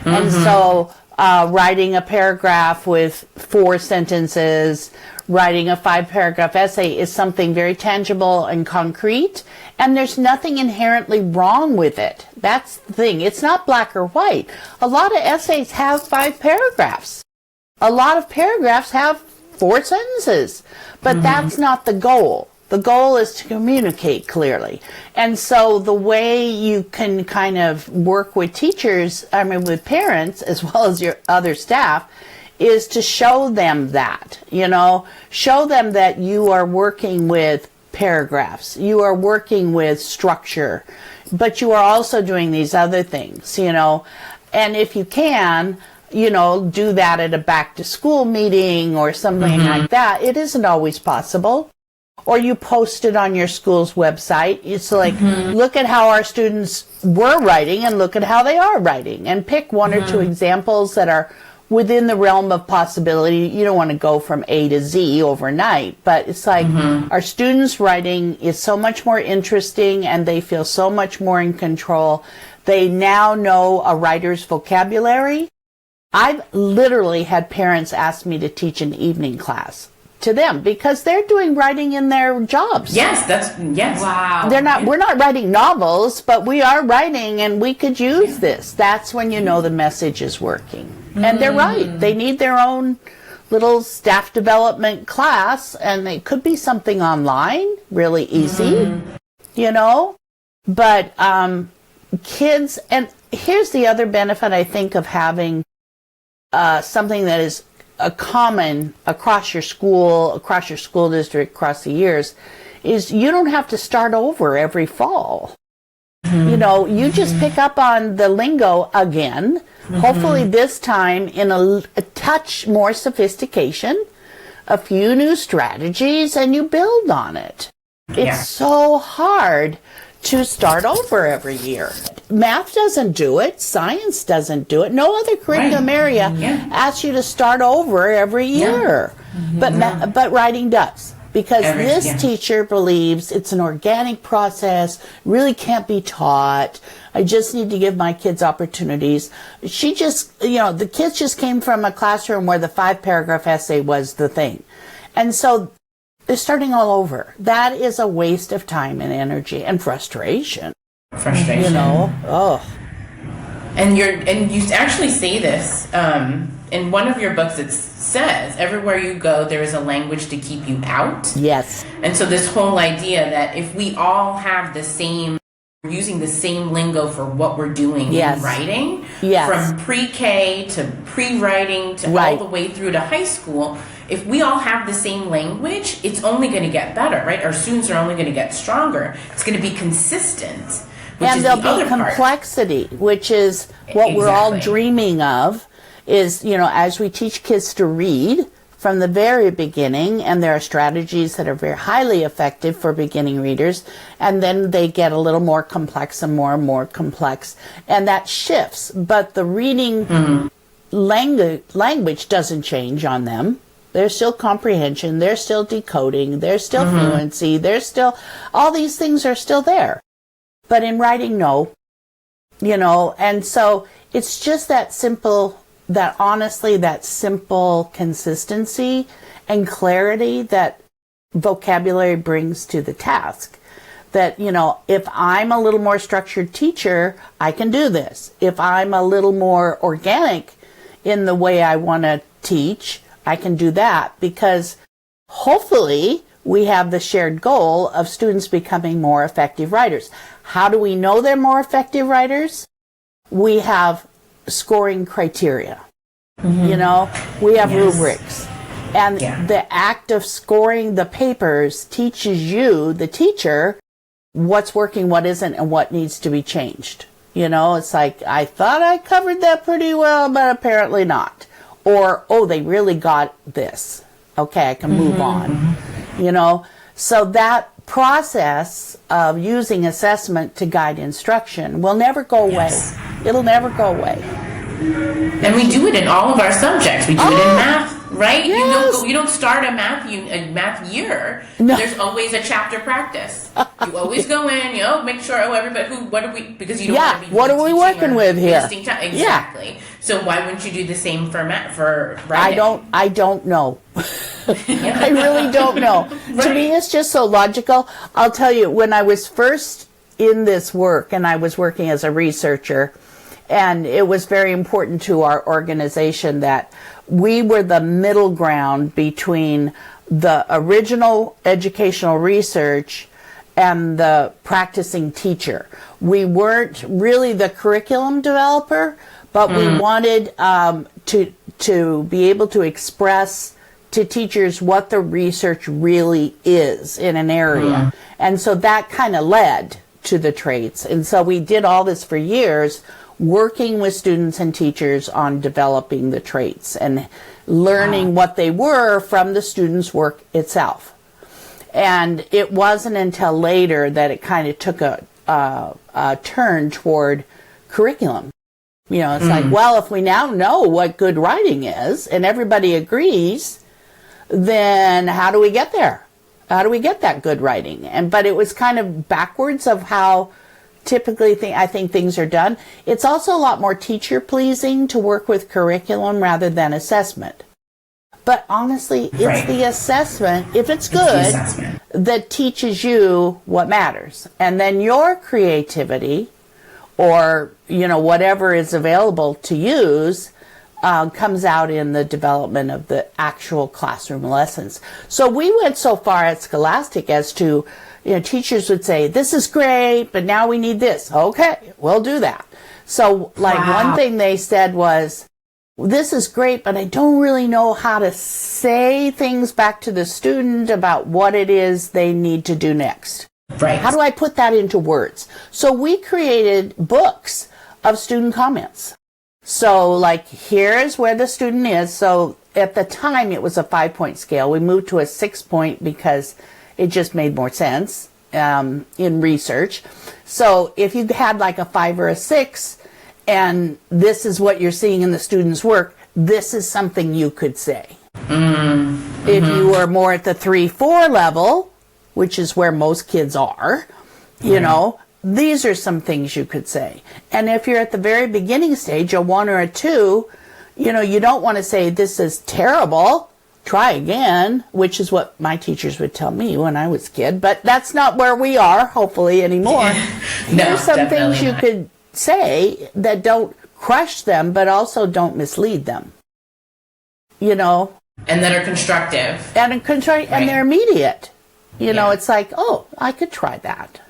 Speaker 4: And so writing a paragraph with 4 sentences, writing a 5-paragraph essay is something very tangible and concrete, and there's nothing inherently wrong with it. That's the thing. It's not black or white. A lot of essays have 5 paragraphs. A lot of paragraphs have 4 sentences, but that's not the goal. The goal is to communicate clearly. And so the way you can kind of work with teachers, with parents, as well as your other staff, is to show them that, show them that you are working with paragraphs, you are working with structure, but you are also doing these other things, and if you can, do that at a back to school meeting or something like that. It isn't always possible. Or you post it on your school's website. It's like, look at how our students were writing and look at how they are writing, and pick 1 or 2 examples that are within the realm of possibility. You don't want to go from A to Z overnight, but it's like our students' writing is so much more interesting, and they feel so much more in control. They now know a writer's vocabulary. I've literally had parents ask me to teach an evening class to them because they're doing writing in their jobs.
Speaker 1: Yes.
Speaker 3: Wow.
Speaker 4: We're not writing novels, but we are writing, and we could use this. That's when you know the message is working. And they're right. They need their own little staff development class, and it could be something online, really easy, but kids, and here's the other benefit I think of having something that is a common across your school district, across the years, is you don't have to start over every fall. You just pick up on the lingo again, hopefully this time in a touch more sophistication, a few new strategies, and you build on it. It's so hard to start over every year. Math doesn't do it. Science doesn't do it. No other curriculum area asks you to start over every year. But writing does. Because this teacher believes it's an organic process, really can't be taught. I just need to give my kids opportunities. She just, the kids just came from a classroom where the 5-paragraph essay was the thing. And so they're starting all over. That is a waste of time and energy and frustration.
Speaker 1: And you actually say this in one of your books. It says, everywhere you go, there is a language to keep you out.
Speaker 4: Yes.
Speaker 1: And so this whole idea that if we all have using the same lingo for what we're doing in writing, from pre-K to pre-writing to all the way through to high school, if we all have the same language, it's only going to get better, right? Our students are only going to get stronger. It's going to be consistent.
Speaker 4: And there'll be complexity, which is what we're all dreaming of, is, as we teach kids to read from the very beginning, and there are strategies that are very highly effective for beginning readers, and then they get a little more complex and more complex, and that shifts. But the reading language doesn't change on them. There's still comprehension, there's still decoding, there's still fluency, there's still, all these things are still there. But in writing, no. And so it's just that simple, that simple consistency and clarity that vocabulary brings to the task. That, if I'm a little more structured teacher, I can do this. If I'm a little more organic in the way I want to teach, I can do that, because hopefully we have the shared goal of students becoming more effective writers. How do we know they're more effective writers? We have scoring criteria. We have rubrics. And the act of scoring the papers teaches you, the teacher, what's working, what isn't, and what needs to be changed. It's like, I thought I covered that pretty well, but apparently not. Or, oh, they really got this. Okay, I can move on. So that process of using assessment to guide instruction will never go away. It'll never go away.
Speaker 1: And we do it in all of our subjects. We do it in math, right?
Speaker 4: Yes.
Speaker 1: You don't start a math year.
Speaker 4: No.
Speaker 1: There's always a chapter practice. You always go in, make sure, because you don't want to be
Speaker 4: what are we working with here?
Speaker 1: Wasting time. Exactly. Yeah. So why wouldn't you do the same for writing?
Speaker 4: I don't know. I really don't know. Right. To me, it's just so logical. I'll tell you, when I was first in this work, and I was working as a researcher, and it was very important to our organization that we were the middle ground between the original educational research and the practicing teacher. We weren't really the curriculum developer, but we wanted to be able to express to teachers what the research really is in an area. And so that kind of led to the traits. And so we did all this for years, working with students and teachers on developing the traits and learning what they were from the students' work itself. And it wasn't until later that it kind of took a turn toward curriculum. It's like, well, if we now know what good writing is and everybody agrees, then how do we get there? How do we get that good writing? But it was kind of backwards of how typically I think things are done. It's also a lot more teacher pleasing to work with curriculum rather than assessment. But honestly, it's the assessment, if it's good, that teaches you what matters. And then your creativity, or whatever is available to use, comes out in the development of the actual classroom lessons. So we went so far at Scholastic as to, teachers would say, this is great, but now we need this. Okay, we'll do that. So one thing they said was, this is great, but I don't really know how to say things back to the student about what it is they need to do next.
Speaker 1: Right.
Speaker 4: How do I put that into words? So we created books of student comments. So here's where the student is. So at the time it was a 5-point scale. We moved to a 6-point because it just made more sense in research. So if you had a 5 or a 6, and this is what you're seeing in the student's work, this is something you could say. If you were more at the 3-4 level, which is where most kids are, these are some things you could say. And if you're at the very beginning stage, a 1 or a 2, you don't want to say, this is terrible, try again, which is what my teachers would tell me when I was a kid. But that's not where we are, hopefully, anymore. There's some things you could say that don't crush them, but also don't mislead them. And
Speaker 1: that are constructive.
Speaker 4: And they're immediate. It's like, oh, I could try that,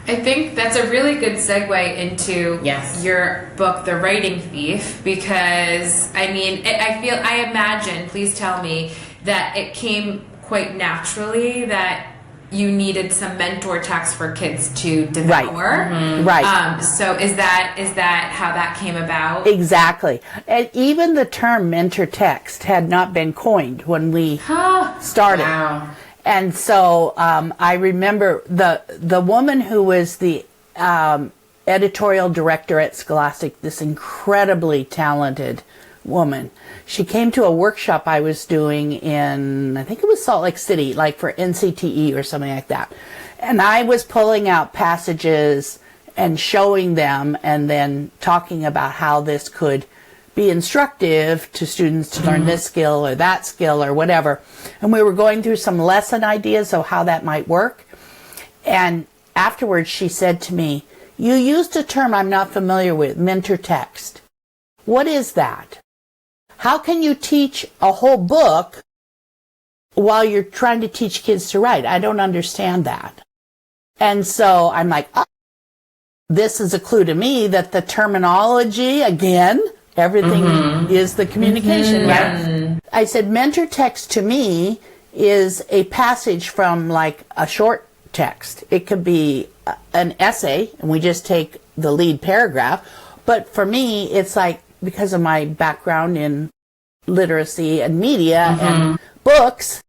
Speaker 3: I think that's a really good segue into your book, The Writing Thief, because, I imagine, please tell me, that it came quite naturally that you needed some mentor text for kids to devour.
Speaker 4: Right.
Speaker 3: So is that how that came about?
Speaker 4: Exactly. And even the term mentor text had not been coined when we started.
Speaker 1: Wow.
Speaker 4: And so I remember the woman who was the editorial director at Scholastic, this incredibly talented woman. She came to a workshop I was doing in, I think it was Salt Lake City, for NCTE or something like that. And I was pulling out passages and showing them, and then talking about how this could be instructive to students to learn this skill or that skill or whatever. And we were going through some lesson ideas of how that might work. And afterwards she said to me, "You used a term I'm not familiar with, mentor text. What is that? How can you teach a whole book while you're trying to teach kids to write? I don't understand that." And so I'm like, oh, this is a clue to me that the terminology, again, everything is the communication, right? I said, mentor text to me is a passage from like a short text. It could be an essay, and we just take the lead paragraph. But for me, it's like, because of my background in literacy and media and books,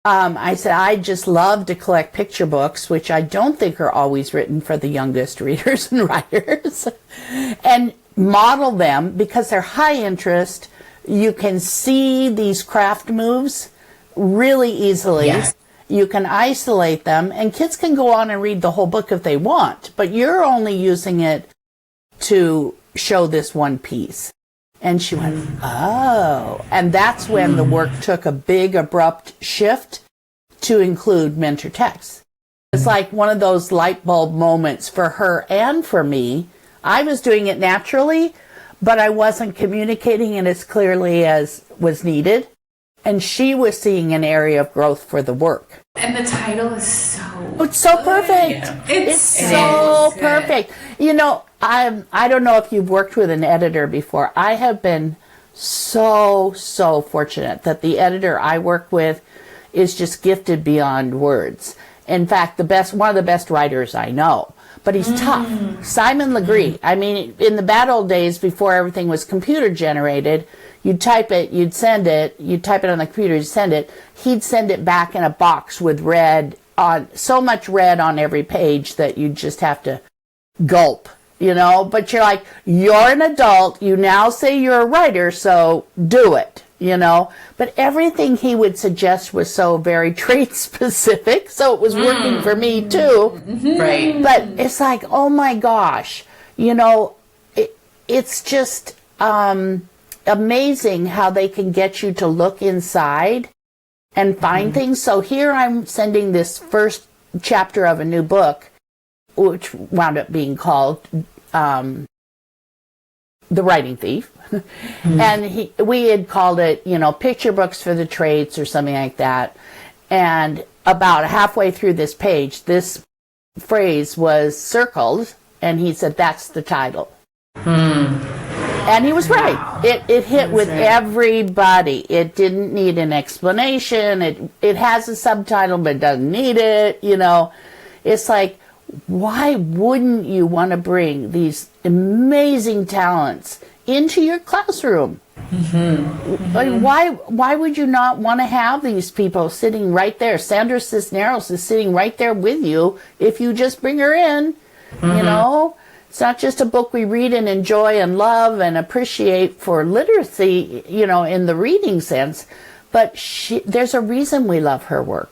Speaker 4: I said I just love to collect picture books, which I don't think are always written for the youngest readers and writers, and model them because they're high interest. You can see these craft moves really easily.
Speaker 5: Yes.
Speaker 4: You can isolate them, and kids can go on and read the whole book if they want, but you're only using it to show this one piece. And she went, oh. And that's when the work took a big, abrupt shift to include mentor text. It's like one of those light bulb moments for her and for me. I was doing it naturally, but I wasn't communicating it as clearly as was needed. And she was seeing an area of growth for the work.
Speaker 3: And the title is so
Speaker 4: It's so perfect.
Speaker 5: Yeah.
Speaker 4: It's so
Speaker 3: good.
Speaker 4: perfect. You know, I don't know if you've worked with an editor before. I have been so fortunate that the editor I work with is just gifted beyond words. In fact, one of the best writers I know. But he's tough. Simon Legree. I mean, in the bad old days before everything was computer generated, you'd type it, you'd send it, you'd type it on the computer, you'd send it. He'd send it back in a box with so much red on every page that you'd just have to gulp, you know? But you're like, you're an adult, you now say you're a writer, so do it, you know? But everything he would suggest was so very trait specific, so it was working for me too.
Speaker 5: Right.
Speaker 4: But it's like, oh my gosh, you know, it's just amazing how they can get you to look inside and find things. So here I'm sending this first chapter of a new book, which wound up being called The Writing Thief. And we had called it, you know, Picture Books for the Traits or something like that. And about halfway through this page, this phrase was circled, and he said, that's the title. And he was right. It hit with everybody. It didn't need an explanation. It has a subtitle, but it doesn't need it. You know, it's like, why wouldn't you want to bring these amazing talents into your classroom? Like, why would you not want to have these people sitting right there? Sandra Cisneros is sitting right there with you if you just bring her in, you know? It's not just a book we read and enjoy and love and appreciate for literacy, you know, in the reading sense, but there's a reason we love her work.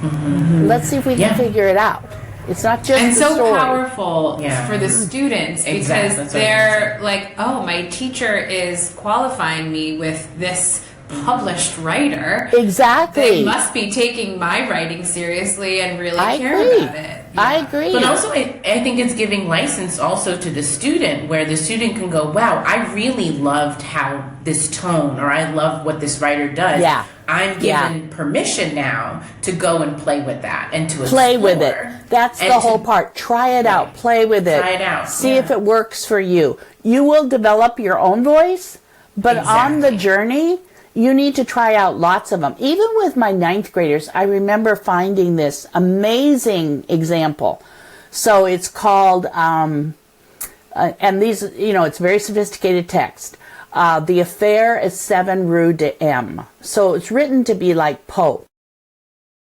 Speaker 4: Let's see if we can figure it out. It's not just
Speaker 3: and
Speaker 4: the
Speaker 3: so
Speaker 4: story.
Speaker 3: Powerful for the students because
Speaker 5: Exactly. That's what I
Speaker 3: they're like, oh, my teacher is qualifying me with this published writer.
Speaker 4: Exactly.
Speaker 3: They must be taking my writing seriously and really care
Speaker 4: agree.
Speaker 3: about it.
Speaker 4: I agree.
Speaker 5: But also, I think it's giving license also to the student, where the student can go, wow, I really loved how this tone, or I love what this writer does.
Speaker 4: Yeah.
Speaker 5: I'm given permission now to go and play with that and to
Speaker 4: Play with
Speaker 5: explore.
Speaker 4: it. That's
Speaker 5: And
Speaker 4: the
Speaker 5: to-
Speaker 4: whole part. Try it out. Play with it.
Speaker 5: Try it out,
Speaker 4: See
Speaker 5: yeah.
Speaker 4: if it works for you. You will develop your own voice, but on the
Speaker 5: Exactly.
Speaker 4: journey, you need to try out lots of them. Even with my 9th graders, I remember finding this amazing example. So it's called, and these, you know, it's very sophisticated text. The Affair at 7 Rue de M. So it's written to be like Poe.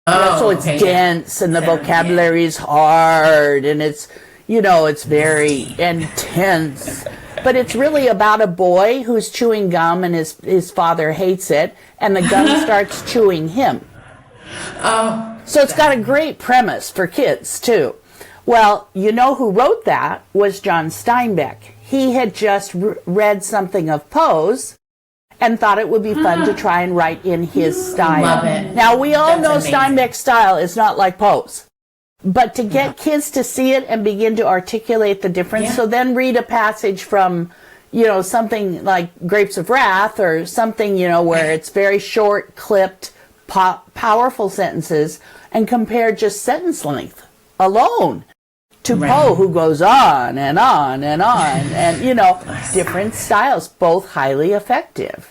Speaker 4: So it's dense and the vocabulary is hard and it's, you know, it's very intense. But it's really about a boy who's chewing gum and his father hates it and the gum starts chewing him. So it's got a great premise for kids too. Well, you know who wrote that was John Steinbeck. He had just read something of Poe's and thought it would be fun to try and write in his style.
Speaker 5: Love it.
Speaker 4: Now, we all
Speaker 5: That's
Speaker 4: know
Speaker 5: amazing.
Speaker 4: Steinbeck's style is not like Poe's. But to get kids to see it and begin to articulate the difference, so then read a passage from, something like Grapes of Wrath or something, where it's very short, clipped, powerful sentences, and compare just sentence length alone to Poe, who goes on and on and on, and, different styles, both highly effective.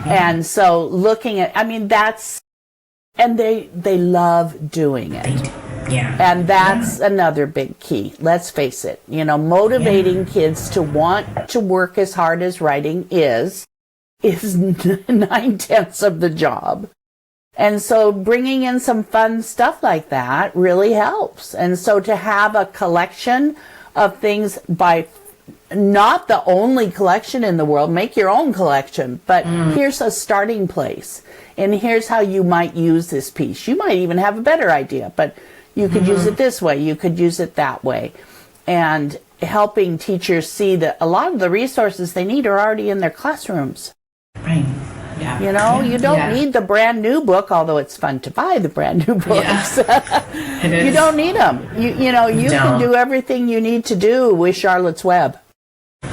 Speaker 4: And so looking at, and they love doing it.
Speaker 5: Yeah.
Speaker 4: And that's another big key. Let's face it. Motivating kids to want to work as hard as writing is 9/10 of the job. And so bringing in some fun stuff like that really helps. And so to have a collection of things by not the only collection in the world, make your own collection, but here's a starting place. And here's how you might use this piece. You might even have a better idea, but you could use it this way, you could use it that way. And helping teachers see that a lot of the resources they need are already in their classrooms.
Speaker 5: Right. Yeah.
Speaker 4: You don't need the brand new book, although it's fun to buy the brand new books.
Speaker 5: It is.
Speaker 4: You don't need them. You can do everything you need to do with Charlotte's Web.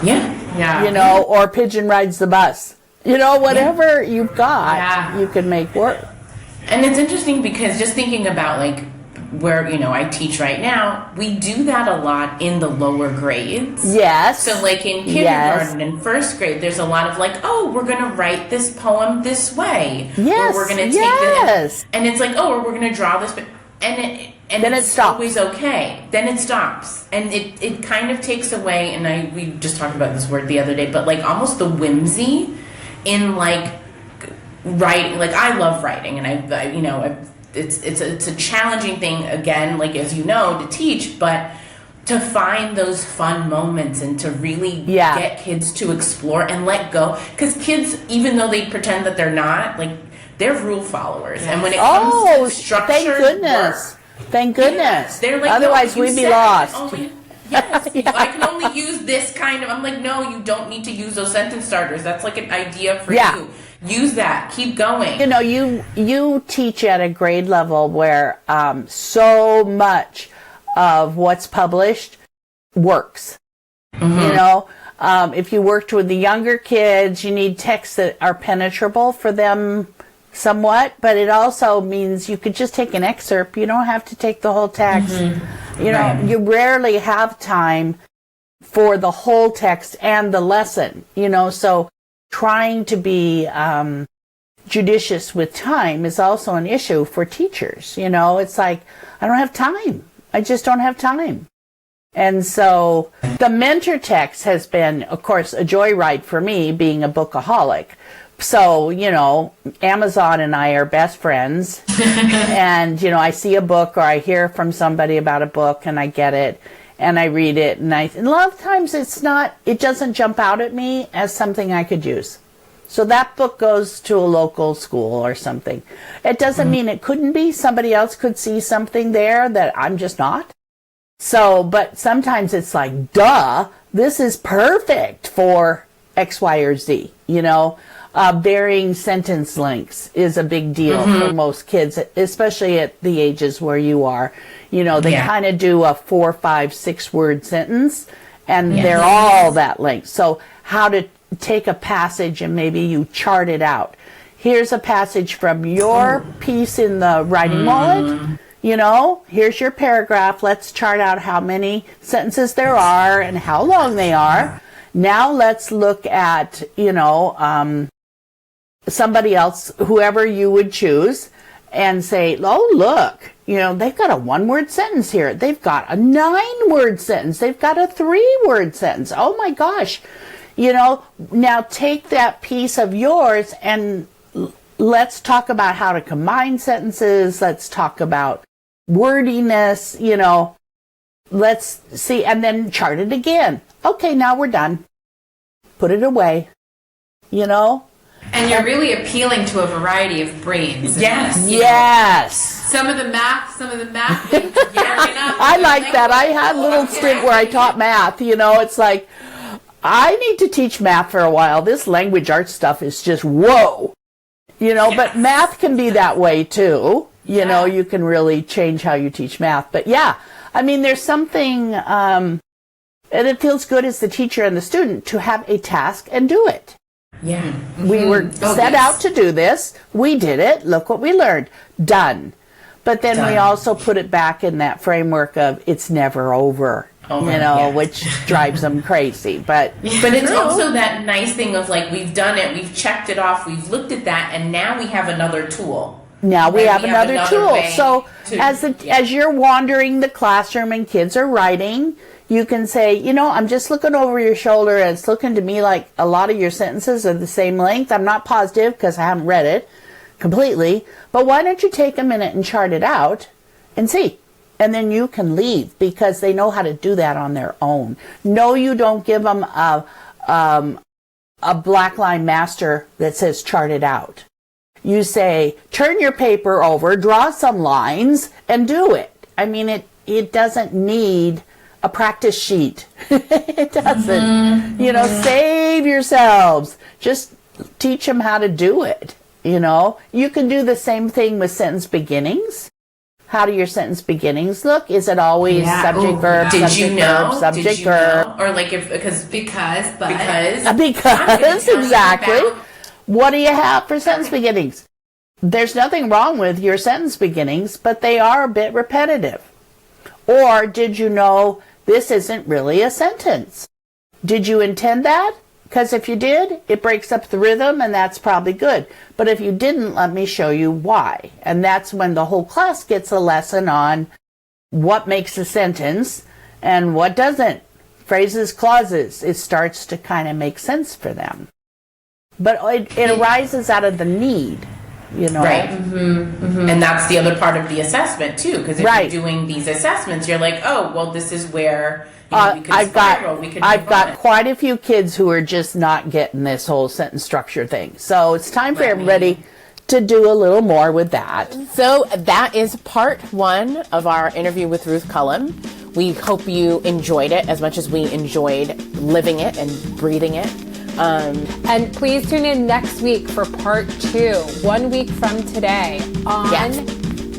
Speaker 5: Yeah.
Speaker 2: Yeah.
Speaker 4: Or Pigeon Rides the Bus. Whatever you've got, you can make work.
Speaker 5: And it's interesting because just thinking about where I teach right now, we do that a lot in the lower grades.
Speaker 4: Yes.
Speaker 5: So in kindergarten and first grade, there's a lot of we're going to write this poem this way.
Speaker 4: Yes.
Speaker 5: Or we're going to take this. And it's or we're going to draw this. And then it stops. Always okay. Then it stops. And it kind of takes away, and we just talked about this word the other day, but almost the whimsy in writing. I love writing, and it's a challenging thing, again, as to teach, but to find those fun moments and to really get kids to explore and let go. Because kids, even though they pretend that they're not, they're rule followers. And when it comes to structure,
Speaker 4: thank goodness. Thank goodness.
Speaker 5: They're
Speaker 4: otherwise we'd be lost.
Speaker 5: I can only use this kind of. I'm no, you don't need to use those sentence starters. That's an idea for you. Use that. Keep going. You teach at a grade level where so much of what's published works. If you worked with the younger kids, you need texts that are penetrable for them somewhat, but it also means you could just take an excerpt. You don't have to take the whole text. You rarely have time for the whole text and the lesson, so trying to be judicious with time is also an issue for teachers. It's I don't have time. I just don't have time. And so the mentor text has been, of course, a joyride for me, being a bookaholic. So, Amazon and I are best friends. And, I see a book or I hear from somebody about a book and I get it and I read it. And a lot of times it doesn't jump out at me as something I could use. So that book goes to a local school or something. It doesn't mean it couldn't be. Somebody else could see something there that I'm just not. So, but sometimes it's duh, this is perfect for X, Y, or Z, Varying sentence lengths is a big deal for most kids, especially at the ages where you are. They kind of do a 4, 5, 6 word sentence, and they're all that length. So how to take a passage and maybe you chart it out. Here's a passage from your piece in the writing wallet. Here's your paragraph. Let's chart out how many sentences there are and how long they are. Now let's look at, somebody else, whoever you would choose, and say, oh, look, they've got a 1-word sentence here. They've got a 9-word sentence. They've got a 3-word sentence. Oh my gosh. Now take that piece of yours and let's talk about how to combine sentences. Let's talk about wordiness, let's see, and then chart it again. Okay, now we're done. Put it away,
Speaker 3: And you're really appealing to a variety of brains.
Speaker 1: Yes.
Speaker 4: Yes.
Speaker 3: Some of the math things,
Speaker 4: I like that. I had a little stint where I taught math. It's like, I need to teach math for a while. This language arts stuff is just whoa. But math can be that way too. You can really change how you teach math. But yeah, I mean, there's something, and it feels good as the teacher and the student to have a task and do it.
Speaker 1: Yeah.
Speaker 4: We were set out to do this. We did it. Look what we learned. Done. But then we also put it back in that framework of it's never over. Which drives them crazy. But
Speaker 1: it's also that nice thing of like, we've done it, we've checked it off, we've looked at that, and now we have another tool.
Speaker 4: Now we have another tool. So as you're wandering the classroom and kids are writing, you can say, I'm just looking over your shoulder and it's looking to me like a lot of your sentences are the same length. I'm not positive because I haven't read it completely, but why don't you take a minute and chart it out and see? And then you can leave because they know how to do that on their own. No, you don't give them a black line master that says chart it out. You say, turn your paper over, draw some lines, and do it. I mean, it doesn't need a practice sheet. It doesn't. Save yourselves. Just teach them how to do it. You can do the same thing with sentence beginnings. How do your sentence beginnings look? Is it always subject, verb, subject, verb, subject, verb?
Speaker 3: Or like because,
Speaker 4: exactly. What do you have for sentence beginnings? There's nothing wrong with your sentence beginnings, but they are a bit repetitive. Or did you know this isn't really a sentence? Did you intend that? Because if you did, it breaks up the rhythm, and that's probably good. But if you didn't, let me show you why. And that's when the whole class gets a lesson on what makes a sentence and what doesn't. Phrases, clauses. It starts to kind of make sense for them. But it arises out of the need,
Speaker 1: Right. And that's the other part of the assessment, too. Because if you're doing these assessments, you're like, oh, well, this is where... I've got quite a few kids who are just not getting this whole sentence structure thing. So it's time for everybody to do a little more with that. So that is part 1 of our interview with Ruth Culham. We hope you enjoyed it as much as we enjoyed living it and breathing it.
Speaker 2: And please tune in next week for part 2, 1 week from today on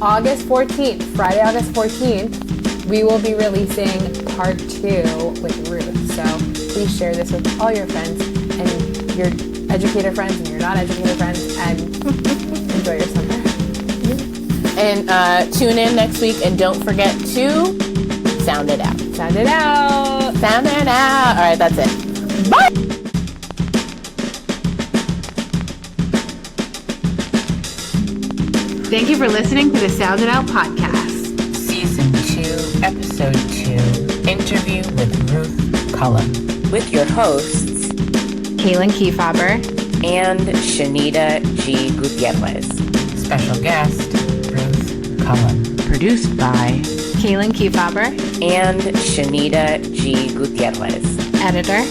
Speaker 2: August 14th, Friday, August 14th. We will be releasing part 2 with Ruth. So please share this with all your friends and your educator friends and your non-educator friends, and enjoy your summer.
Speaker 1: And tune in next week, and don't forget to sound it out.
Speaker 2: Sound it out.
Speaker 1: Sound it out. All right, that's it. Bye.
Speaker 2: Thank you for listening to the Sound It Out podcast.
Speaker 1: Season 2, Episode 2, Interview with Ruth Culham. With your hosts,
Speaker 2: Kaylin Kiefaber
Speaker 1: and Shanita G. Gutierrez. Special guest, Ruth Culham. Produced by
Speaker 2: Kaylin Kiefaber
Speaker 1: and Shanita G. Gutierrez.
Speaker 2: Editor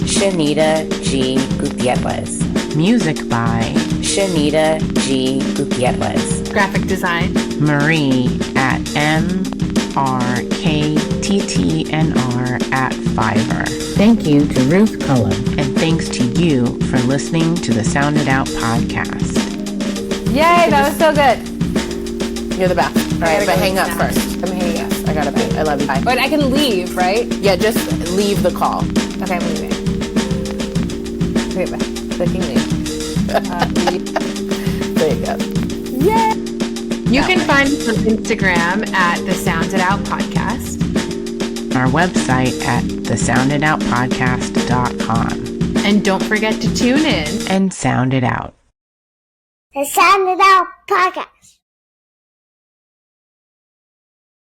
Speaker 1: Shanita G. Gutierrez. Music by Shanita G. Gutierrez.
Speaker 2: Graphic design
Speaker 1: Marie at MRKTTNR@Fiverr. Thank you to Ruth Culham, and thanks to you for listening to the Sound It Out podcast.
Speaker 2: Yay, that was so good.
Speaker 1: You're the best. All right, but hang up first.
Speaker 2: I'm hanging up.
Speaker 1: I gotta pay. I love you. Bye.
Speaker 2: But I can leave, right?
Speaker 1: Yeah, just leave the call.
Speaker 2: Okay, I'm leaving. Okay, bye. Clicking leave.
Speaker 1: There you go.
Speaker 2: Yay! You can find us on Instagram at the Sound It Out podcast.
Speaker 1: Our website at thesounditoutpodcast.com.
Speaker 2: And don't forget to tune in
Speaker 1: and sound it out.
Speaker 6: The Sound It Out podcast.